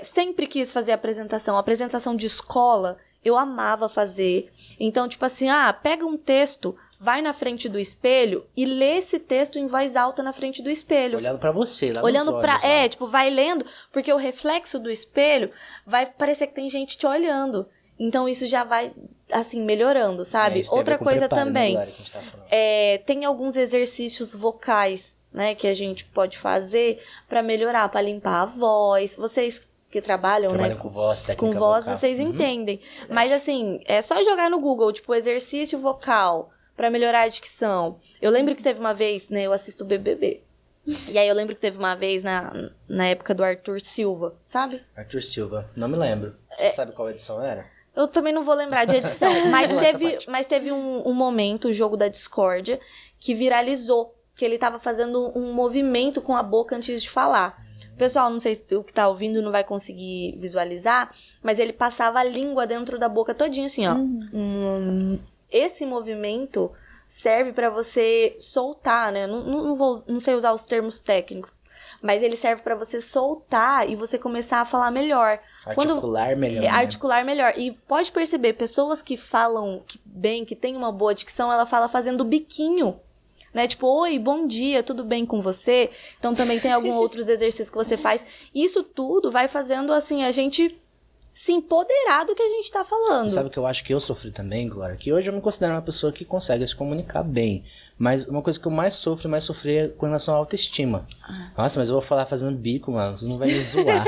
Sempre quis fazer apresentação de escola. Eu amava fazer. Então, tipo assim, pega um texto, vai na frente do espelho e lê esse texto em voz alta na frente do espelho. Olhando pra você, lá Olhando nos olhos, pra... lá. vai lendo, porque o reflexo do espelho vai parecer que tem gente te olhando. Então, isso já vai, assim, melhorando, sabe? Isso tem a ver Outra com coisa preparo, né, também, Glória, que a gente tá falando. tem alguns exercícios vocais, né, que a gente pode fazer pra melhorar, pra limpar a voz. Vocês que trabalham, né? Com voz, técnica Com voz, vocal. vocês entendem. Mas, assim, é só jogar no Google, tipo, exercício vocal pra melhorar a dicção. Eu lembro que teve uma vez, né, eu assisto BBB. E aí eu lembro que teve uma vez na época do Arthur Silva, sabe? Arthur Silva, não me lembro. Você sabe qual edição era? Eu também não vou lembrar de edição, mas teve um momento, o jogo da discórdia, que viralizou, que ele tava fazendo um movimento com a boca antes de falar. Pessoal, não sei se o que tá ouvindo não vai conseguir visualizar, mas ele passava a língua dentro da boca todinha, assim, ó. Esse movimento serve pra você soltar, né? Não sei usar os termos técnicos, mas ele serve pra você soltar e você começar a falar melhor. Articular melhor, né? Articular melhor. E pode perceber, pessoas que falam bem, que tem uma boa dicção, ela fala fazendo biquinho. Né? Tipo, oi, bom dia, tudo bem com você? Então também tem alguns outros exercícios que você faz. Isso tudo vai fazendo, assim, a gente se empoderar do que a gente tá falando. Sabe o que eu acho que eu sofri também, Glória? Que hoje eu me considero uma pessoa que consegue se comunicar bem. Mas uma coisa que eu mais sofri é com relação à autoestima. Nossa, mas eu vou falar fazendo bico, mano. Você não vai me zoar.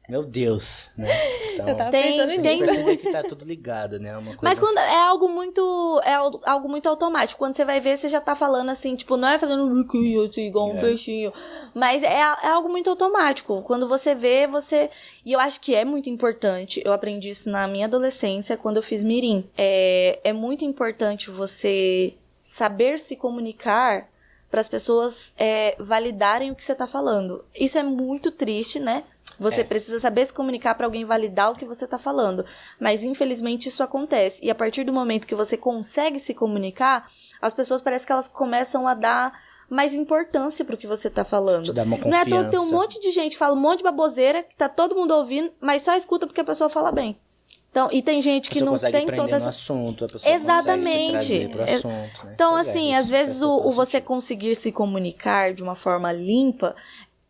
Meu Deus, né? Então, Eu tava Tem- pensando tem- nisso. perceber que tá tudo ligado, né? Uma coisa... Mas quando é algo muito automático. Quando você vai ver, você já tá falando assim, tipo, não é fazendo biquinho assim, igual um peixinho. Mas é algo muito automático. Quando você vê, você... E eu acho que é muito importante. Eu aprendi isso na minha adolescência, quando eu fiz mirim. É muito importante você saber se comunicar para as pessoas validarem o que você tá falando. Isso é muito triste, né? Você precisa saber se comunicar para alguém validar o que você tá falando. Mas, infelizmente, isso acontece. E a partir do momento que você consegue se comunicar, as pessoas parece que elas começam a dar mais importância pro que você tá falando. Te dá uma Não é à confiança. toa que tem um monte de gente que fala um monte de baboseira, que tá todo mundo ouvindo, mas só escuta porque a pessoa fala bem. Então, e tem gente que não consegue tem prender toda no essa... assunto, a pessoa Exatamente. consegue te trazer pro assunto, né? Então, Pois assim, isso às vezes faz total você sentido. conseguir se comunicar de uma forma limpa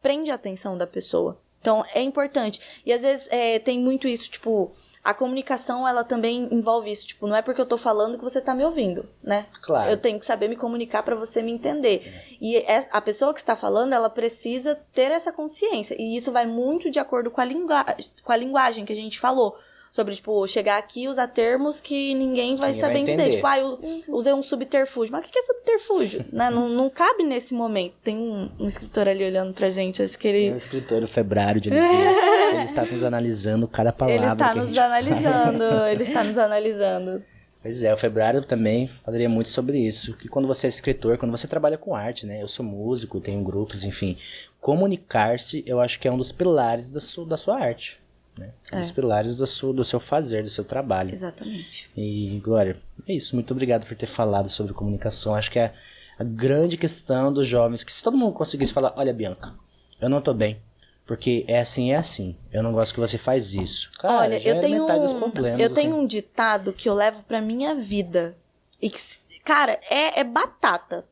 prende a atenção da pessoa. Então, é importante. E às vezes tem muito isso, tipo, a comunicação, ela também envolve isso. Tipo, não é porque eu tô falando que você tá me ouvindo, né? Claro. Eu tenho que saber me comunicar pra você me entender. E a pessoa que está falando, ela precisa ter essa consciência. E isso vai muito de acordo com a linguagem que a gente falou. Sobre, tipo, chegar aqui e usar termos que ninguém vai Ninguém saber vai entender. entender. Tipo, eu usei um subterfúgio. Mas o que é subterfúgio? Né? Não cabe nesse momento. Tem um escritor ali olhando pra gente. Acho que ele... É o escritor, o Febrário de Oliveira. Ele está nos analisando cada palavra Ele está que a nos gente analisando. Ele está nos analisando. Pois é, o Febrário também falaria muito sobre isso. Que quando você é escritor, quando você trabalha com arte, né? Eu sou músico, tenho grupos, enfim. Comunicar-se, eu acho que é um dos pilares da sua arte. Né? Um dos pilares do seu fazer, do seu trabalho. Exatamente. E, Glória, é isso. Muito obrigado por ter falado sobre comunicação. Acho que é a grande questão dos jovens, que se todo mundo conseguisse falar, olha, Bianca, eu não tô bem, porque é assim. Eu não gosto que você faz isso. Cara, Olha, já eu era metade dos problemas. eu tenho assim. um ditado que eu levo pra minha vida. E que, cara, é batata.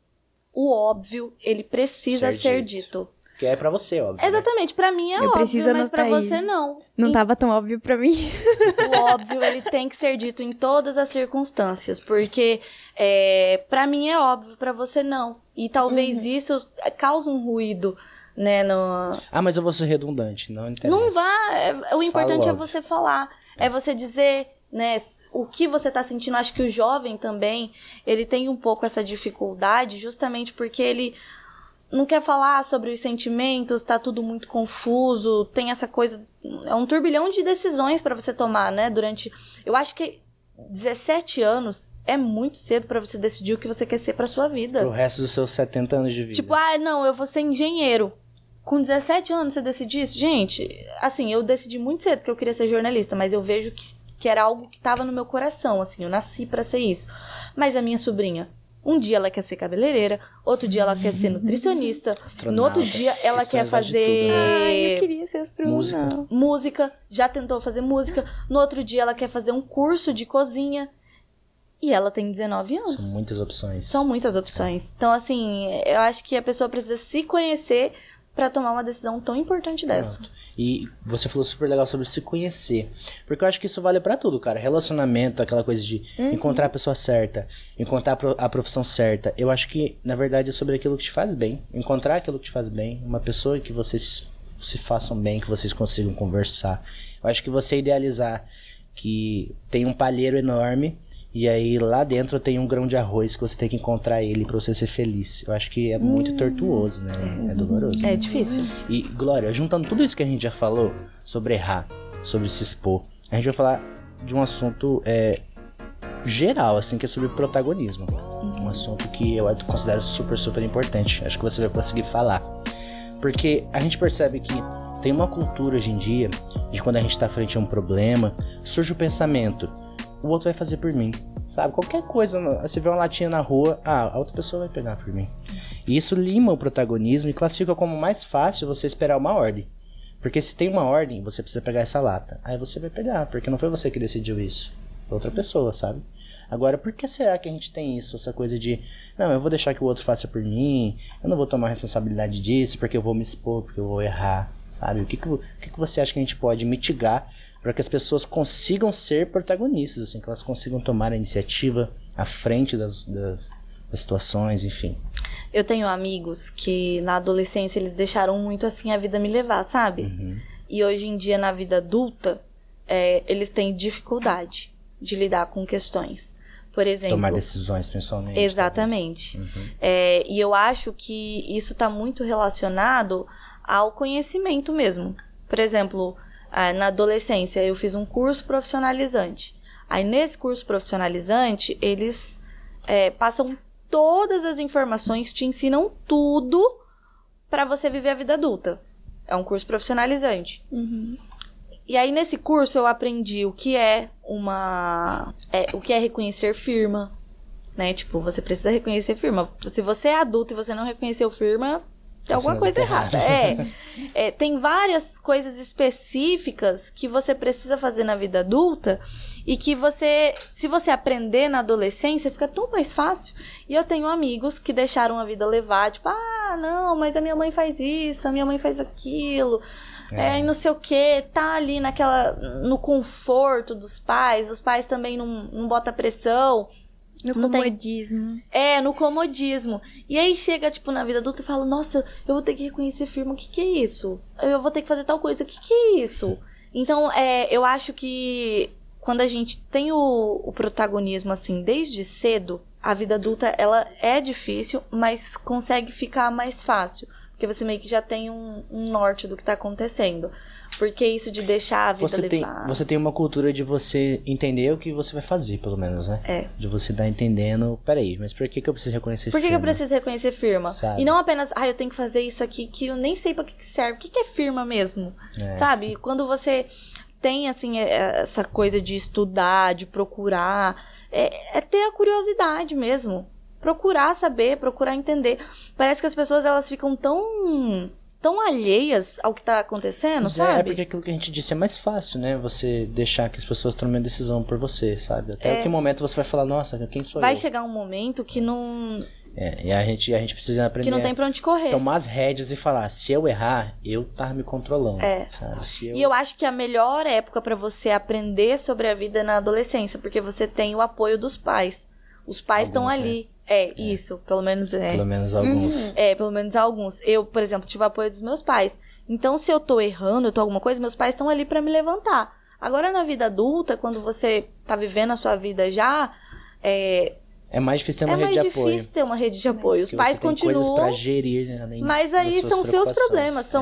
O óbvio, ele precisa ser dito. Que é pra você, óbvio. Exatamente, pra mim é Eu óbvio, preciso mas pra anotar você isso. não. Não tava tão óbvio pra mim. O óbvio, ele tem que ser dito em todas as circunstâncias, porque pra mim é óbvio, pra você não. E talvez isso cause um ruído, né, no... Ah, mas eu vou ser redundante, não interessa. Não vá, o importante é logo. você falar, é você dizer, né, o que você tá sentindo. Acho que o jovem também, ele tem um pouco essa dificuldade, justamente porque ele não quer falar sobre os sentimentos, tá tudo muito confuso, tem essa coisa, é um turbilhão de decisões pra você tomar, né, eu acho que 17 anos é muito cedo pra você decidir o que você quer ser pra sua vida. Pro resto dos seus 70 anos de vida. Tipo, não, eu vou ser engenheiro. Com 17 anos você decide isso? Gente, assim, eu decidi muito cedo que eu queria ser jornalista, mas eu vejo que era algo que tava no meu coração, assim, eu nasci pra ser isso. Mas a minha sobrinha, um dia ela quer ser cabeleireira, outro dia ela quer ser nutricionista, Astronauta. no outro dia ela Isso quer aí vai de tudo, fazer né? Ai, eu queria ser Música. astronauta. música, já tentou fazer música, no outro dia ela quer fazer um curso de cozinha. E ela tem 19 anos. São muitas opções. São muitas opções. Então, assim, eu acho que a pessoa precisa se conhecer pra tomar uma decisão tão importante dessa. Pronto. E você falou super legal sobre se conhecer. Porque eu acho que isso vale pra tudo, cara. Relacionamento, aquela coisa de encontrar a pessoa certa, encontrar a profissão certa. Eu acho que, na verdade, é sobre aquilo que te faz bem. Encontrar aquilo que te faz bem. Uma pessoa que vocês se façam bem, que vocês consigam conversar. Eu acho que você idealizar que tem um palheiro enorme e aí lá dentro tem um grão de arroz que você tem que encontrar ele pra você ser feliz. Eu acho que é muito tortuoso, né? É doloroso. É difícil. E, Glória, juntando tudo isso que a gente já falou sobre errar, sobre se expor, a gente vai falar de um assunto geral, assim, que é sobre protagonismo. Um assunto que eu considero super, super importante. Acho que você vai conseguir falar. Porque a gente percebe que tem uma cultura hoje em dia de quando a gente tá frente a um problema, surge o pensamento, o outro vai fazer por mim. Sabe, qualquer coisa, você vê uma latinha na rua, a outra pessoa vai pegar por mim. E isso lima o protagonismo e classifica como mais fácil você esperar uma ordem. Porque se tem uma ordem, você precisa pegar essa lata. Aí você vai pegar, porque não foi você que decidiu isso. Foi outra pessoa, sabe? Agora, por que será que a gente tem isso? Essa coisa de, não, eu vou deixar que o outro faça por mim, eu não vou tomar responsabilidade disso, porque eu vou me expor, porque eu vou errar, sabe? O que você acha que a gente pode mitigar para que as pessoas consigam ser protagonistas, assim, que elas consigam tomar a iniciativa à frente das situações, enfim. Eu tenho amigos que na adolescência eles deixaram muito assim a vida me levar, sabe? E hoje em dia na vida adulta eles têm dificuldade de lidar com questões. Por exemplo... Tomar decisões, principalmente. Exatamente. E eu acho que isso está muito relacionado ao conhecimento mesmo. Por exemplo, na adolescência eu fiz um curso profissionalizante. Aí nesse curso profissionalizante eles passam todas as informações, te ensinam tudo pra você viver a vida adulta. É um curso profissionalizante. E aí, nesse curso, eu aprendi o que é o que é reconhecer firma, né? Tipo, você precisa reconhecer firma. Se você é adulto e você não reconheceu firma, tem alguma coisa errada. Tem várias coisas específicas que você precisa fazer na vida adulta e que se você aprender na adolescência, fica tão mais fácil. E eu tenho amigos que deixaram a vida levar, tipo, não, mas a minha mãe faz isso, a minha mãe faz aquilo, e não sei o que, tá ali no conforto dos pais, os pais também não botam pressão. No comodismo. No comodismo. E aí chega, tipo, na vida adulta e fala, nossa, eu vou ter que reconhecer firma, o que é isso? Eu vou ter que fazer tal coisa, o que é isso? Então, eu acho que quando a gente tem o protagonismo, assim, desde cedo, a vida adulta, ela é difícil, mas consegue ficar mais fácil. Porque você meio que já tem um norte do que tá acontecendo. Porque isso de deixar a vida levar... Você tem uma cultura de você entender o que você vai fazer, pelo menos, né? De você estar entendendo, peraí, mas por que eu preciso reconhecer firma? Por que eu preciso reconhecer firma? Sabe? E não apenas, eu tenho que fazer isso aqui que eu nem sei pra que serve. O que é firma mesmo? Sabe? Quando você tem, assim, essa coisa de estudar, de procurar, é ter a curiosidade mesmo. Procurar saber, procurar entender. Parece que as pessoas, elas ficam tão alheias ao que tá acontecendo, sabe? Porque aquilo que a gente disse é mais fácil, né? Você deixar que as pessoas tomem a decisão por você, sabe? Até que momento você vai falar, nossa, quem sou eu? Vai chegar um momento que não... E a gente precisa aprender... Que não tem pra onde correr. Tomar as rédeas e falar, se eu errar, eu tava me controlando, sabe? E eu acho que a melhor época pra você aprender sobre a vida é na adolescência, porque você tem o apoio dos pais. Os pais estão ali. Isso, pelo menos Pelo menos alguns. Pelo menos alguns. Eu, por exemplo, tive o apoio dos meus pais. Então, se eu tô errando, eu tô alguma coisa, meus pais estão ali pra me levantar. Agora, na vida adulta, quando você tá vivendo a sua vida já, é mais difícil ter uma rede de apoio. É mais difícil ter uma rede de apoio. Os pais continuam... coisas pra gerir, além mas aí são seus problemas,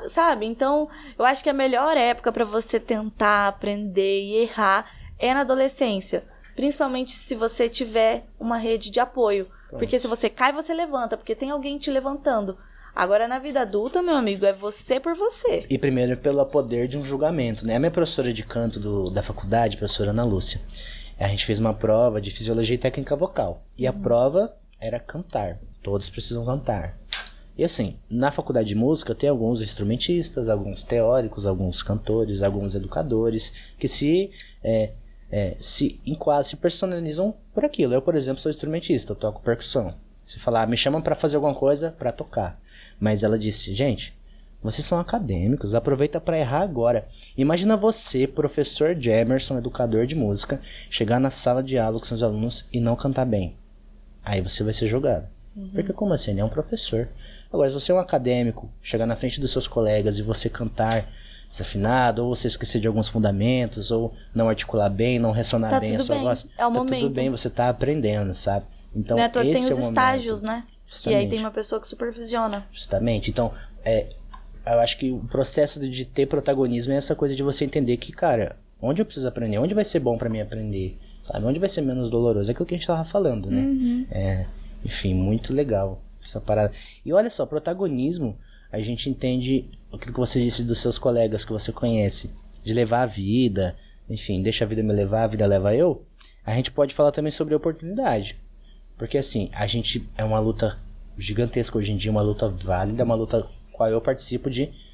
sabe? Então, eu acho que a melhor época pra você tentar aprender e errar é na adolescência. Principalmente se você tiver uma rede de apoio. Porque se você cai, você levanta. Porque tem alguém te levantando. Agora, na vida adulta, meu amigo, é você por você. E primeiro pelo poder de um julgamento, né? A minha professora de canto da faculdade, a professora Ana Lúcia, a gente fez uma prova de fisiologia e técnica vocal. E a prova era cantar. Todos precisam cantar. E assim, na faculdade de música tem alguns instrumentistas, alguns teóricos, alguns cantores, alguns educadores, que se enquadram, se personalizam por aquilo. Eu, por exemplo, sou instrumentista, eu toco percussão. Se falar, me chamam pra fazer alguma coisa, pra tocar. Mas ela disse, gente, vocês são acadêmicos, aproveita pra errar agora. Imagina você, professor de Emerson, educador de música, chegar na sala de aula com seus alunos e não cantar bem. Aí você vai ser julgado. Porque como assim? Ele é um professor. Agora, se você é um acadêmico, chegar na frente dos seus colegas e você cantar desafinado, ou você esquecer de alguns fundamentos, ou não articular bem, não ressonar bem a sua voz, é o tá momento. Tudo bem, você tá aprendendo, sabe? Então, esse tem os é o estágios, momento. né? Justamente. E aí tem uma pessoa que supervisiona. Justamente. Então, eu acho que o processo de ter protagonismo é essa coisa de você entender que, cara, onde eu preciso aprender? Onde vai ser bom pra mim aprender? Sabe? Onde vai ser menos doloroso? É aquilo que a gente tava falando, né? Enfim, muito legal essa parada. E olha só, protagonismo, a gente entende aquilo que você disse dos seus colegas que você conhece, de levar a vida, enfim, deixa a vida me levar, a vida leva eu. A gente pode falar também sobre oportunidade. Porque assim, a gente é uma luta gigantesca hoje em dia, uma luta válida, uma luta qual eu participo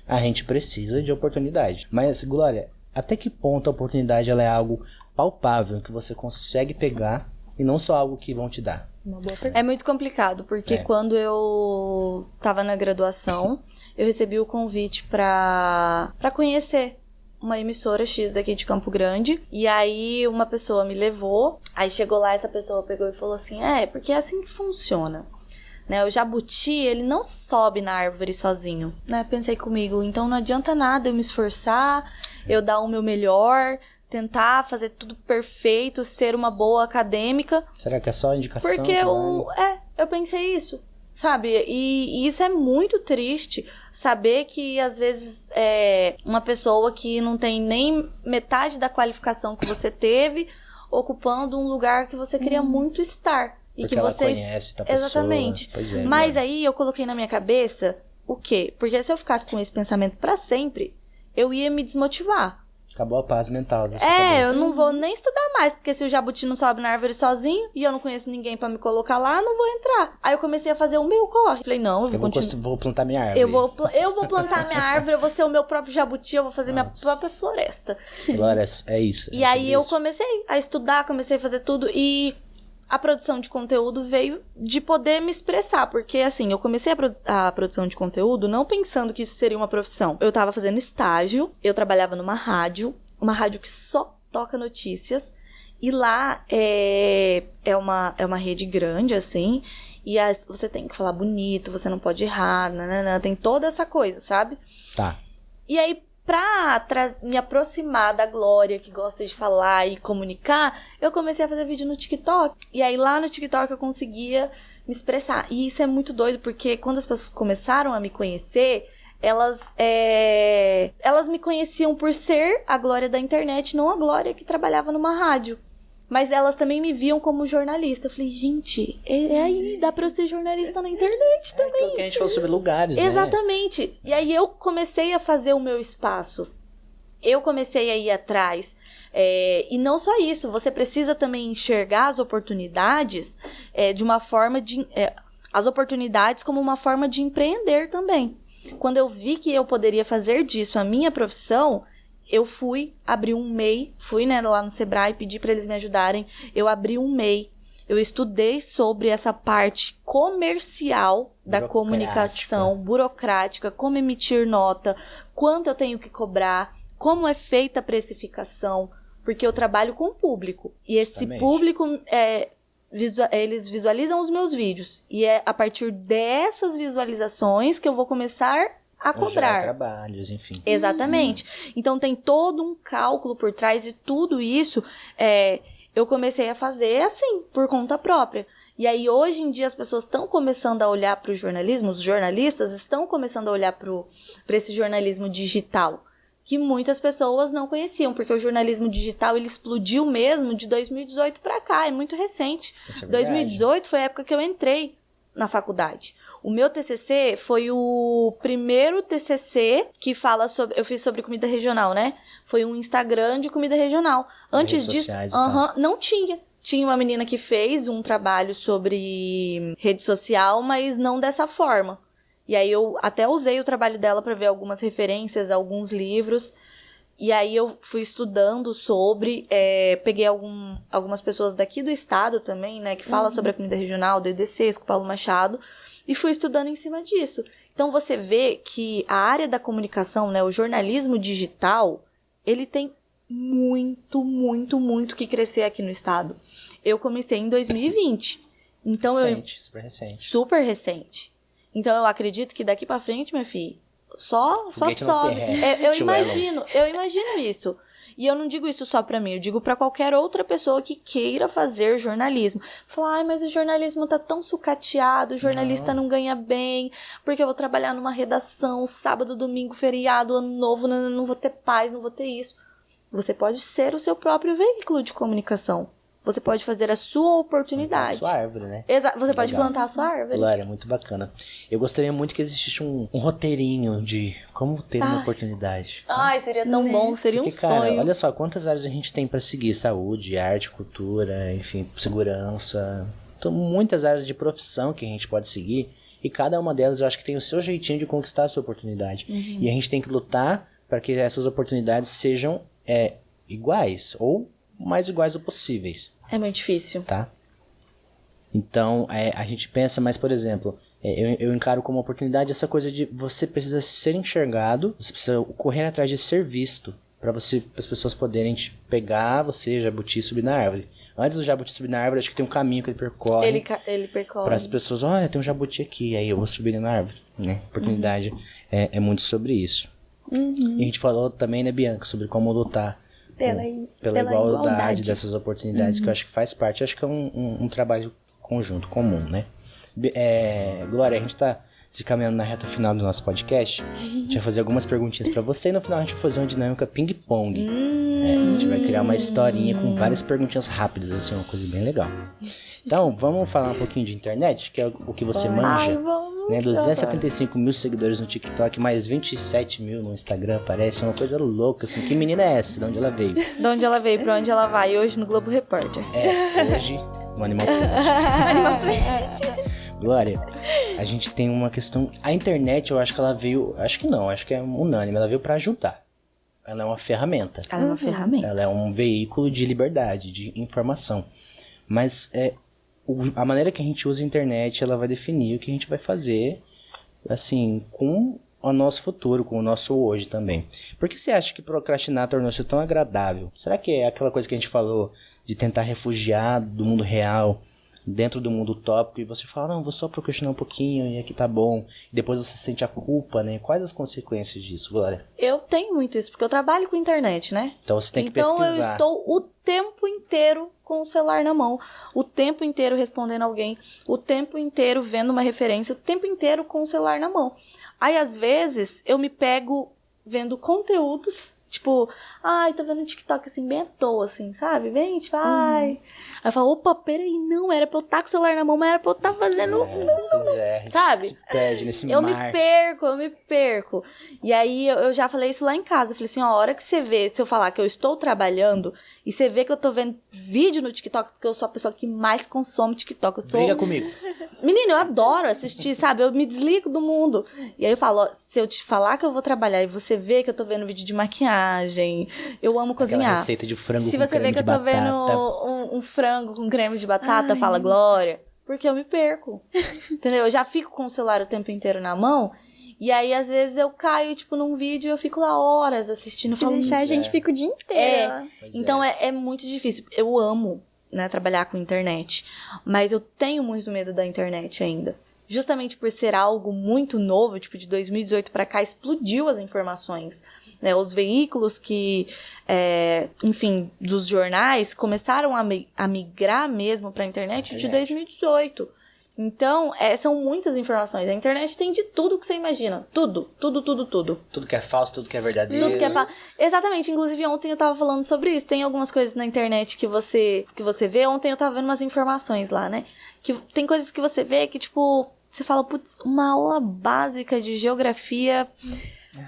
a gente precisa de oportunidade. Mas, Glória, até que ponto a oportunidade ela é algo palpável, que você consegue pegar e não só algo que vão te dar? Uma boa pergunta. É muito complicado, porque quando eu tava na graduação, eu recebi o convite pra conhecer uma emissora X daqui de Campo Grande. E aí uma pessoa me levou, aí chegou lá, essa pessoa pegou e falou assim, porque é assim que funciona. Né, o jabuti, ele não sobe na árvore sozinho, né? Pensei comigo, então não adianta nada eu me esforçar, eu dar o meu melhor, tentar fazer tudo perfeito, ser uma boa acadêmica. Será que é só indicação? Porque eu pensei isso, sabe? E isso é muito triste, saber que às vezes uma pessoa que não tem nem metade da qualificação que você teve, ocupando um lugar que você queria muito estar. E Porque que ela vocês... conhece a pessoa. Exatamente. Pois é, Mas Glória. aí eu coloquei na minha cabeça o quê? Porque se eu ficasse com esse pensamento pra sempre, eu ia me desmotivar. Acabou a paz mental da sua É, cabeça. eu não vou nem estudar mais, porque se o jabuti não sobe na árvore sozinho e eu não conheço ninguém pra me colocar lá, eu não vou entrar. Aí eu comecei a fazer o meu corre. Falei, não, eu vou continuar. Vou plantar minha árvore. Eu vou plantar minha árvore, eu vou ser o meu próprio jabuti, eu vou fazer minha própria floresta. Glória, é isso. E é aí sobre eu isso. comecei a estudar, comecei a fazer tudo e a produção de conteúdo veio de poder me expressar, porque assim, eu comecei a produção de conteúdo não pensando que isso seria uma profissão. Eu tava fazendo estágio, eu trabalhava numa rádio que só toca notícias, e lá é uma rede grande, assim, e você tem que falar bonito, você não pode errar, nanana, tem toda essa coisa, sabe? Tá. E aí, pra me aproximar da Glória, que gosta de falar e comunicar, eu comecei a fazer vídeo no TikTok. E aí, lá no TikTok, eu conseguia me expressar. E isso é muito doido, porque quando as pessoas começaram a me conhecer, elas me conheciam por ser a Glória da internet, não a Glória que trabalhava numa rádio. Mas elas também me viam como jornalista. Eu falei, gente, aí, dá pra eu ser jornalista na internet também. Aquilo que a gente falou sobre lugares, né? Exatamente. E aí eu comecei a fazer o meu espaço. Eu comecei a ir atrás. E não só isso, você precisa também enxergar as oportunidades de uma forma de... as oportunidades como uma forma de empreender também. Quando eu vi que eu poderia fazer disso a minha profissão, eu fui abrir um MEI, fui lá no Sebrae, pedi para eles me ajudarem, eu abri um MEI, eu estudei sobre essa parte comercial da comunicação, burocrática, como emitir nota, quanto eu tenho que cobrar, como é feita a precificação, porque eu trabalho com o público, e esse público, eles visualizam os meus vídeos, e é a partir dessas visualizações que eu vou começar a cobrar. Trabalhos, enfim. Exatamente. Então tem todo um cálculo por trás e tudo isso eu comecei a fazer assim, por conta própria. E aí hoje em dia as pessoas estão começando a olhar para o jornalismo, os jornalistas estão começando a olhar para esse jornalismo digital, que muitas pessoas não conheciam, porque o jornalismo digital ele explodiu mesmo de 2018 para cá, é muito recente. Isso é 2018 foi a época que eu entrei na faculdade. O meu TCC foi o primeiro TCC que fala sobre... Eu fiz sobre comida regional, né? Foi um Instagram de comida regional. Antes disso, não tinha. Tinha uma menina que fez um trabalho sobre rede social, mas não dessa forma. E aí eu até usei o trabalho dela para ver algumas referências, alguns livros. E aí eu fui estudando sobre... peguei algumas pessoas daqui do estado também, né? Que fala sobre a comida regional, DDC, com Paulo Machado. E fui estudando em cima disso. Então, você vê que a área da comunicação, né, o jornalismo digital, ele tem muito, muito, muito que crescer aqui no estado. Eu comecei em 2020. Então, Super recente. Super recente. Então, eu acredito que daqui pra frente, minha filha, só sobe. Eu imagino isso. E eu não digo isso só pra mim, eu digo pra qualquer outra pessoa que queira fazer jornalismo. Falar, mas o jornalismo tá tão sucateado, o jornalista não ganha bem, porque eu vou trabalhar numa redação, sábado, domingo, feriado, ano novo, não vou ter paz, não vou ter isso. Você pode ser o seu próprio veículo de comunicação. Você pode fazer a sua oportunidade. Plantar a sua árvore, né? Você pode plantar a sua árvore. Glória, muito bacana. Eu gostaria muito que existisse um roteirinho de como ter uma oportunidade. Ai, seria tão bom, seria Porque, um cara, sonho. olha só, quantas áreas a gente tem pra seguir. Saúde, arte, cultura, enfim, segurança. Então, muitas áreas de profissão que a gente pode seguir. E cada uma delas eu acho que tem o seu jeitinho de conquistar a sua oportunidade. E a gente tem que lutar para que essas oportunidades sejam iguais ou mais iguais possíveis. É muito difícil. Tá? Então, a gente pensa, mas, por exemplo, eu encaro como oportunidade essa coisa de você precisa ser enxergado, você precisa correr atrás de ser visto, para as pessoas poderem te pegar você, jabuti, e subir na árvore. Antes do jabuti subir na árvore, acho que tem um caminho que ele percorre. Ele percorre. Para as pessoas, olha, tem um jabuti aqui, aí eu vou subir na árvore. Né? Oportunidade é muito sobre isso. E a gente falou também, né, Bianca, sobre como lutar pela igualdade dessas oportunidades, que eu acho que faz parte, acho que é um trabalho conjunto, comum, né? Glória, a gente tá se caminhando na reta final do nosso podcast. A gente vai fazer algumas perguntinhas pra você e no final a gente vai fazer uma dinâmica ping-pong. A gente vai criar uma historinha com várias perguntinhas rápidas, assim, uma coisa bem legal. Então, vamos falar um pouquinho de internet, que é o que você manja. Ai, vamos. Né? 275 mil seguidores no TikTok, mais 27 mil no Instagram, parece uma coisa louca, assim. Que menina é essa? De onde ela veio? De onde ela veio, pra onde ela vai, hoje no Globo Repórter. Hoje, no Animal Planet. Animal Planet. Glória, a gente tem uma questão... A internet, eu acho que ela veio... Acho que não, acho que é unânime. Ela veio pra ajudar. Ela é uma ferramenta. Ela é uma ferramenta. Ela é um veículo de liberdade, de informação. Mas a maneira que a gente usa a internet, ela vai definir o que a gente vai fazer, assim, com o nosso futuro, com o nosso hoje também. Por que você acha que procrastinar tornou-se tão agradável? Será que é aquela coisa que a gente falou de tentar refugiar do mundo real dentro do mundo utópico e você fala, não, vou só procrastinar um pouquinho e aqui tá bom. E depois você sente a culpa, né? Quais as consequências disso, Glória? Eu tenho muito isso, porque eu trabalho com internet, né? Então você tem que Então pesquisar. eu estou o tempo inteiro com o celular na mão, o tempo inteiro respondendo alguém, o tempo inteiro vendo uma referência, o tempo inteiro com o celular na mão. Aí, às vezes, eu me pego vendo conteúdos, tipo, ai, tô vendo um TikTok assim, bem à toa, assim, sabe? Bem, tipo, ai... Aí eu falo, opa, peraí, não, era pra eu estar com o celular na mão, mas era pra eu estar fazendo... Pois é, a gente Sabe? se perde nesse Eu mar. me perco. E aí, eu já falei isso lá em casa. Eu falei assim, ó, a hora que você vê, se eu falar que eu estou trabalhando, e você vê que eu tô vendo vídeo no TikTok, porque eu sou a pessoa que mais consome TikTok. Eu sou... Briga comigo. Menino, eu adoro assistir, sabe? Eu me desligo do mundo. E aí eu falo, ó, se eu te falar que eu vou trabalhar e você vê que eu tô vendo vídeo de maquiagem, eu amo Aquela cozinhar. receita de frango Se com você vê creme que eu de tô batata. vendo um frango com creme de batata, fala Glória. Porque eu me perco. Entendeu? Eu já fico com o celular o tempo inteiro na mão. E aí, às vezes, eu caio, tipo, num vídeo e eu fico lá horas assistindo. Se deixar, a gente fica o dia inteiro. Pois Então, é muito difícil. Eu amo, né, trabalhar com internet. Mas eu tenho muito medo da internet ainda. Justamente por ser algo muito novo, tipo, de 2018 pra cá, explodiu as informações. Né? Os veículos que, enfim, dos jornais, começaram a migrar mesmo pra internet de 2018. Então, são muitas informações. A internet tem de tudo que você imagina. Tudo. Tudo que é falso, tudo que é verdadeiro. Tudo que é Exatamente. Inclusive, ontem eu tava falando sobre isso. Tem algumas coisas na internet que você vê. Ontem eu tava vendo umas informações lá, né? Que tem coisas que você vê que, tipo... Você fala, putz, uma aula básica de geografia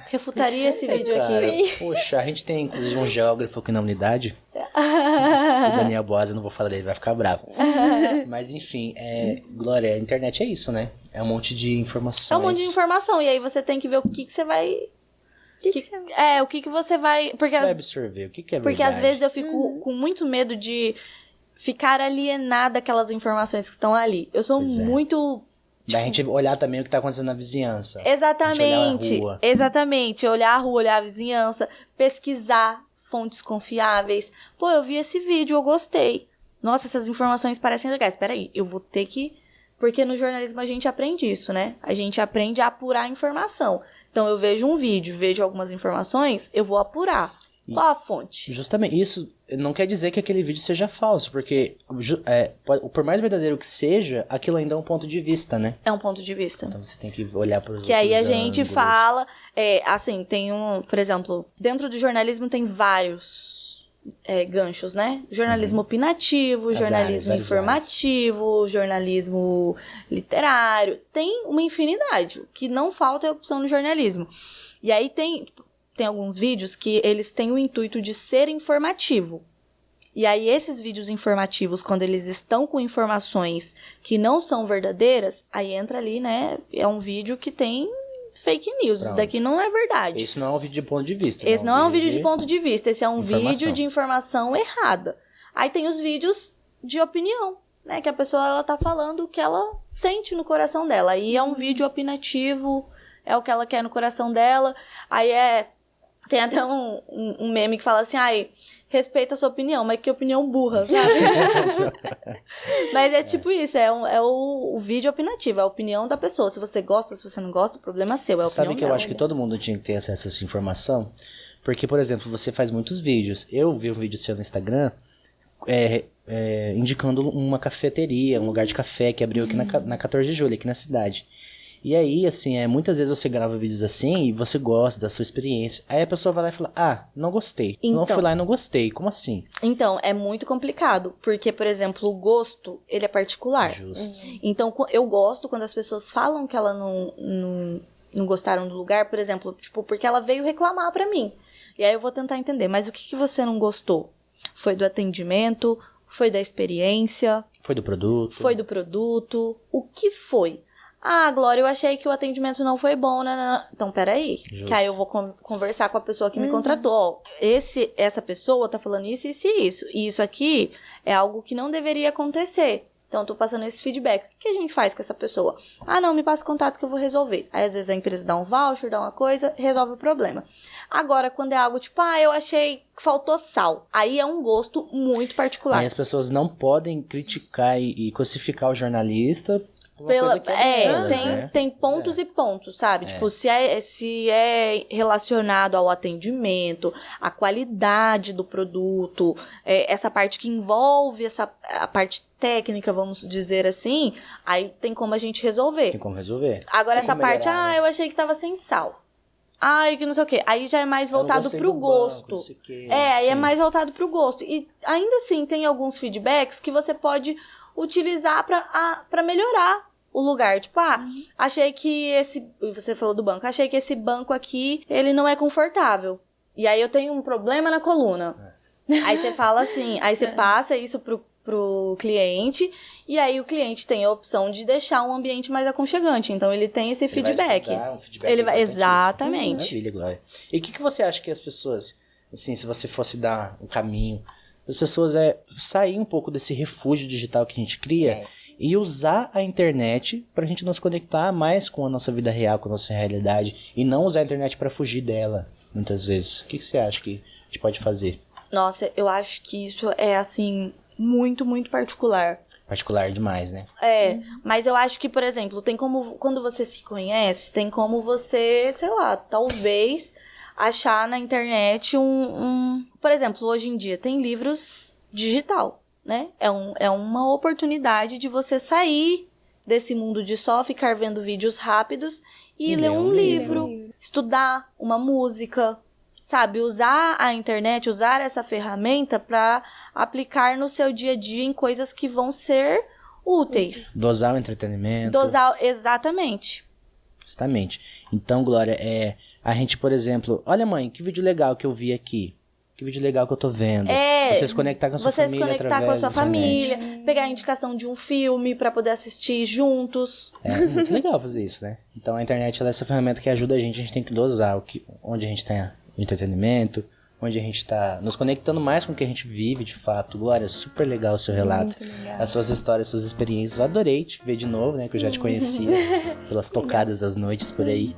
refutaria esse vídeo aqui. Poxa, a gente tem, inclusive, um geógrafo aqui na unidade. O Daniel Boas, eu não vou falar dele, vai ficar bravo. Mas, enfim, Glória, a internet é isso, né? É um monte de informações. É um monte de informação. E aí você tem que ver o que você vai... o que você vai... Porque Você vai absorver, o que é verdade. Porque às vezes eu fico com muito medo de ficar alienada daquelas informações que estão ali. Eu sou muito... Da gente olhar também o que tá acontecendo na vizinhança. Exatamente. Olhar a rua. Exatamente. Olhar a rua, olhar a vizinhança, pesquisar fontes confiáveis. Pô, eu vi esse vídeo, eu gostei. Nossa, essas informações parecem legais. Peraí, eu vou ter que... Porque no jornalismo a gente aprende isso, né? A gente aprende a apurar a informação. Então, eu vejo um vídeo, vejo algumas informações, eu vou apurar. Qual a fonte? Justamente, isso não quer dizer que aquele vídeo seja falso, porque por mais verdadeiro que seja, aquilo ainda é um ponto de vista, né? É um ponto de vista. Então você tem que olhar para os outros Que aí a gente ângulos. fala, assim, tem por exemplo, dentro do jornalismo tem vários ganchos, né? Jornalismo opinativo, As jornalismo áreas, várias informativo, jornalismo literário. Tem uma infinidade. O que não falta é opção no jornalismo. E aí tem alguns vídeos que eles têm o intuito de ser informativo. E aí, esses vídeos informativos, quando eles estão com informações que não são verdadeiras, aí entra ali, né? É um vídeo que tem fake news. Pronto. Isso daqui não é verdade. Esse não é um vídeo de ponto de vista. Esse não é um vídeo de ponto de vista. Esse é um informação. vídeo de informação errada. Aí tem os vídeos de opinião, né? Que a pessoa, ela tá falando o que ela sente no coração dela. Aí é um vídeo opinativo, é o que ela quer no coração dela. Aí tem até um meme que fala assim, respeita a sua opinião, mas que opinião burra, sabe? Mas é tipo isso, é o vídeo opinativo, é a opinião da pessoa. Se você gosta, se você não gosta, o problema é seu, é a opinião Sabe que eu dela, acho que né? todo mundo tinha que ter acesso a essa informação? Porque, por exemplo, você faz muitos vídeos. Eu vi um vídeo seu no Instagram indicando uma cafeteria, um lugar de café que abriu aqui na 14 de julho, aqui na cidade. E aí, assim, muitas vezes você grava vídeos assim e você gosta da sua experiência. Aí a pessoa vai lá e fala, não gostei. Não Então. fui lá e não gostei. Como assim? Então, é muito complicado, porque, por exemplo, o gosto, ele é particular. Justo. Então, eu gosto quando as pessoas falam que ela não gostaram do lugar, por exemplo, tipo, porque ela veio reclamar pra mim. E aí eu vou tentar entender, mas o que você não gostou? Foi do atendimento? Foi da experiência? Foi do produto? Foi do produto? O que foi? Ah, Glória, eu achei que o atendimento não foi bom, né? Então, peraí. Justo. Que aí eu vou conversar com a pessoa que me contratou. Ó, essa pessoa tá falando isso, isso e isso. E isso aqui é algo que não deveria acontecer. Então, eu tô passando esse feedback. O que a gente faz com essa pessoa? Ah, não, me passa o contato que eu vou resolver. Aí, às vezes, a empresa dá um voucher, dá uma coisa, resolve o problema. Agora, quando é algo tipo, eu achei que faltou sal. Aí é um gosto muito particular. Aí as pessoas não podem criticar e crucificar o jornalista por uma coisa que delas, né? Tem pontos e pontos, sabe? Tipo, se é relacionado ao atendimento, à qualidade do produto, essa parte que envolve a parte técnica, vamos dizer assim, aí tem como a gente resolver. Tem como resolver. Agora, Tem essa como parte, melhorar, né? eu achei que tava sem sal. Que não sei o quê. Aí já é mais Eu não voltado gostei pro do gosto. banco, não sei o quê. Aí é Sim. mais voltado pro gosto. E ainda assim, tem alguns feedbacks que você pode utilizar pra melhorar o lugar. Tipo, achei que você falou do banco. Achei que esse banco aqui, ele não é confortável. E aí eu tenho um problema na coluna. Aí você fala assim, aí você passa isso pro cliente, e aí o cliente tem a opção de deixar um ambiente mais aconchegante. Então, ele tem esse feedback. Vai estudar, um feedback Ele vai, importantíssimo. exatamente. Maravilha, Glória. E o que você acha que as pessoas, assim, se você fosse dar um caminho, as pessoas sair um pouco desse refúgio digital que a gente cria e usar a internet pra gente nos conectar mais com a nossa vida real, com a nossa realidade, e não usar a internet pra fugir dela, muitas vezes. O que você acha que a gente pode fazer? Nossa, eu acho que isso é, assim, muito, muito particular. Particular demais, né? Mas eu acho que, por exemplo, tem como, quando você se conhece, tem como você, sei lá, talvez achar na internet por exemplo, hoje em dia tem livros digital, né? É uma oportunidade de você sair desse mundo de só ficar vendo vídeos rápidos e ler um livro, estudar uma música, sabe? Usar a internet, usar essa ferramenta para aplicar no seu dia a dia em coisas que vão ser úteis. Dosar o entretenimento. Exatamente. Justamente. Então, Glória, a gente, por exemplo, olha, mãe, que vídeo legal que eu vi aqui. Que vídeo legal que eu tô vendo. Você se conectar com a sua família. Você se conectar com a sua família, pegar a indicação de um filme pra poder assistir juntos. É muito legal fazer isso, né? Então a internet ela é essa ferramenta que ajuda a gente tem que dosar onde a gente tem o entretenimento, onde a gente tá nos conectando mais com o que a gente vive de fato. Glória, super legal o seu relato. As suas histórias, suas experiências. Eu adorei te ver de novo, né? Que eu já te conhecia pelas tocadas às noites por aí.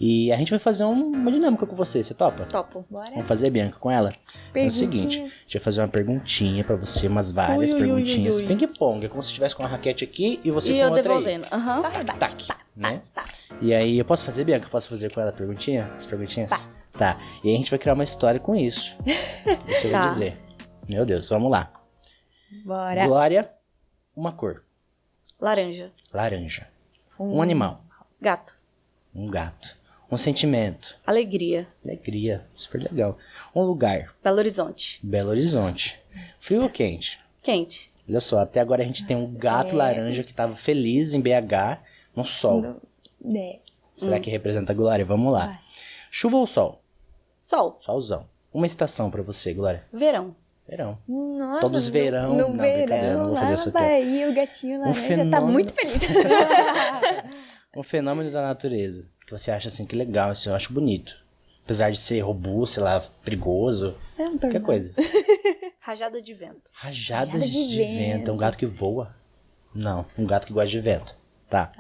E a gente vai fazer uma dinâmica com você topa? Topo. Bora. Vamos fazer, Bianca, com ela? É o seguinte, a gente vai fazer uma perguntinha pra você, várias perguntinhas. Ping-pong, é como se estivesse com uma raquete aqui e você E com eu outra devolvendo. aí. Aham. Só rebate. Tac, né? E aí, eu posso fazer, Bianca? Posso fazer com ela a perguntinha? As perguntinhas? Tá. E aí a gente vai criar uma história com isso. Você vai dizer. Meu Deus, vamos lá. Bora. Glória, uma cor. Laranja. Laranja. Um animal. Gato. Um gato. Um sentimento. Alegria. Alegria. Super legal. Um lugar. Belo Horizonte. Belo Horizonte. Frio ou quente? Quente. Olha só, até agora a gente tem um gato laranja que tava feliz em BH no sol. Será que representa a Glória? Vamos lá. Vai. Chuva ou sol? Sol. Solzão. Uma estação pra você, Glória. Verão. Verão. Nossa, Todos verão. No Não, brincadeira, verão, não vou lá fazer na isso aqui. Bahia, o gatinho laranja tá fenômeno. muito feliz. Um fenômeno da natureza. Que você acha assim, que legal, isso eu acho bonito. Apesar de ser robusto, sei lá, perigoso. Qualquer coisa. Rajada de vento. Rajadas de vento. É um gato que voa? Não, um gato que gosta de vento. Tá.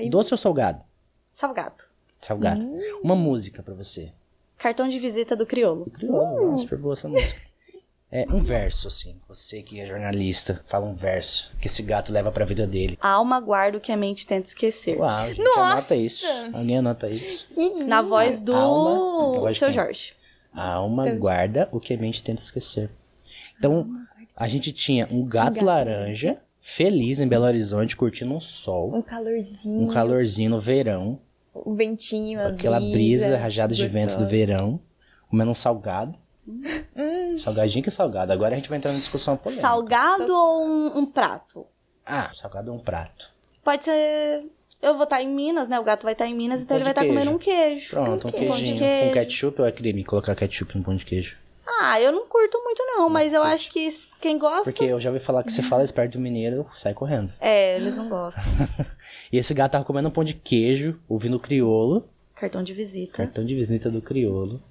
Doce ou salgado? Salgado. Salgado. Uma música pra você. Cartão de visita do Criolo. Crioulo, super boa essa música. Um verso, assim. Você que é jornalista, fala um verso que esse gato leva pra vida dele. A alma guarda o que a mente tenta esquecer. Uau, gente, Nossa! anota isso. Alguém anota isso. Na voz do Alma. Voz de Seu quem? Jorge. A alma guarda o que a mente tenta esquecer. Então, a gente tinha um gato laranja feliz em Belo Horizonte, curtindo um sol, Um calorzinho. um calorzinho no verão, O ventinho, a aquela brisa, rajadas de vento do gostosa. verão, comendo um salgado. Salgadinho que salgado. Agora a gente vai entrar numa discussão polêmica. Salgado ou um prato? Ah, salgado é um prato. Pode ser... Eu vou estar em Minas, né? O gato vai estar em Minas, então Pão ele vai de estar queijo. comendo um queijo. Pronto, um Pão de queijinho. queijo. Com ketchup ou é crime colocar ketchup no pão de queijo? Ah, eu não curto muito não, mas eu acho que quem gosta... Porque eu já ouvi falar que você fala isso perto do mineiro, sai correndo. É, eles não gostam. E esse gato tava comendo um pão de queijo, ouvindo o criolo, Cartão de visita. cartão de visita do criolo.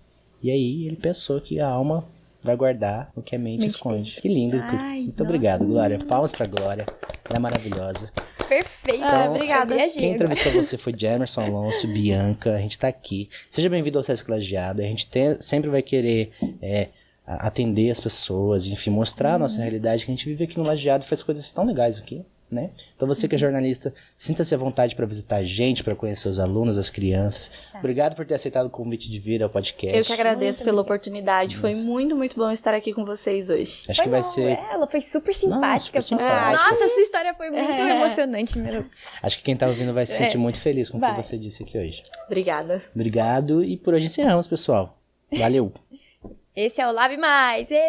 E aí ele pensou que a alma vai guardar o que a mente esconde. Que lindo. Ai, Muito nossa. obrigado, Glória. Palmas pra Glória. Ela é maravilhosa. Perfeito. Ah, obrigada. Eu viajei Quem agora. entrevistou você foi Jamerson Alonso, Bianca. A gente tá aqui. Seja bem-vindo ao Sesc Lajeado. A gente sempre vai querer atender as pessoas, enfim, mostrar a nossa realidade, que a gente vive aqui no Lajeado e faz coisas tão legais aqui, né? Então você que é jornalista, sinta-se à vontade para visitar a gente, para conhecer os alunos, as crianças. Obrigado por ter aceitado o convite de vir ao podcast. Eu que agradeço pela oportunidade. Foi muito, muito bom estar aqui com vocês hoje. Acho que vai Não, ser... Ela foi super simpática. super simpática. Nossa, essa história foi muito emocionante, meu. Acho que quem tá ouvindo vai se sentir muito feliz com o que Vai. você disse aqui hoje. Obrigada. Obrigado e por hoje encerramos, pessoal. Valeu! Esse é o Lave Mais. Ê!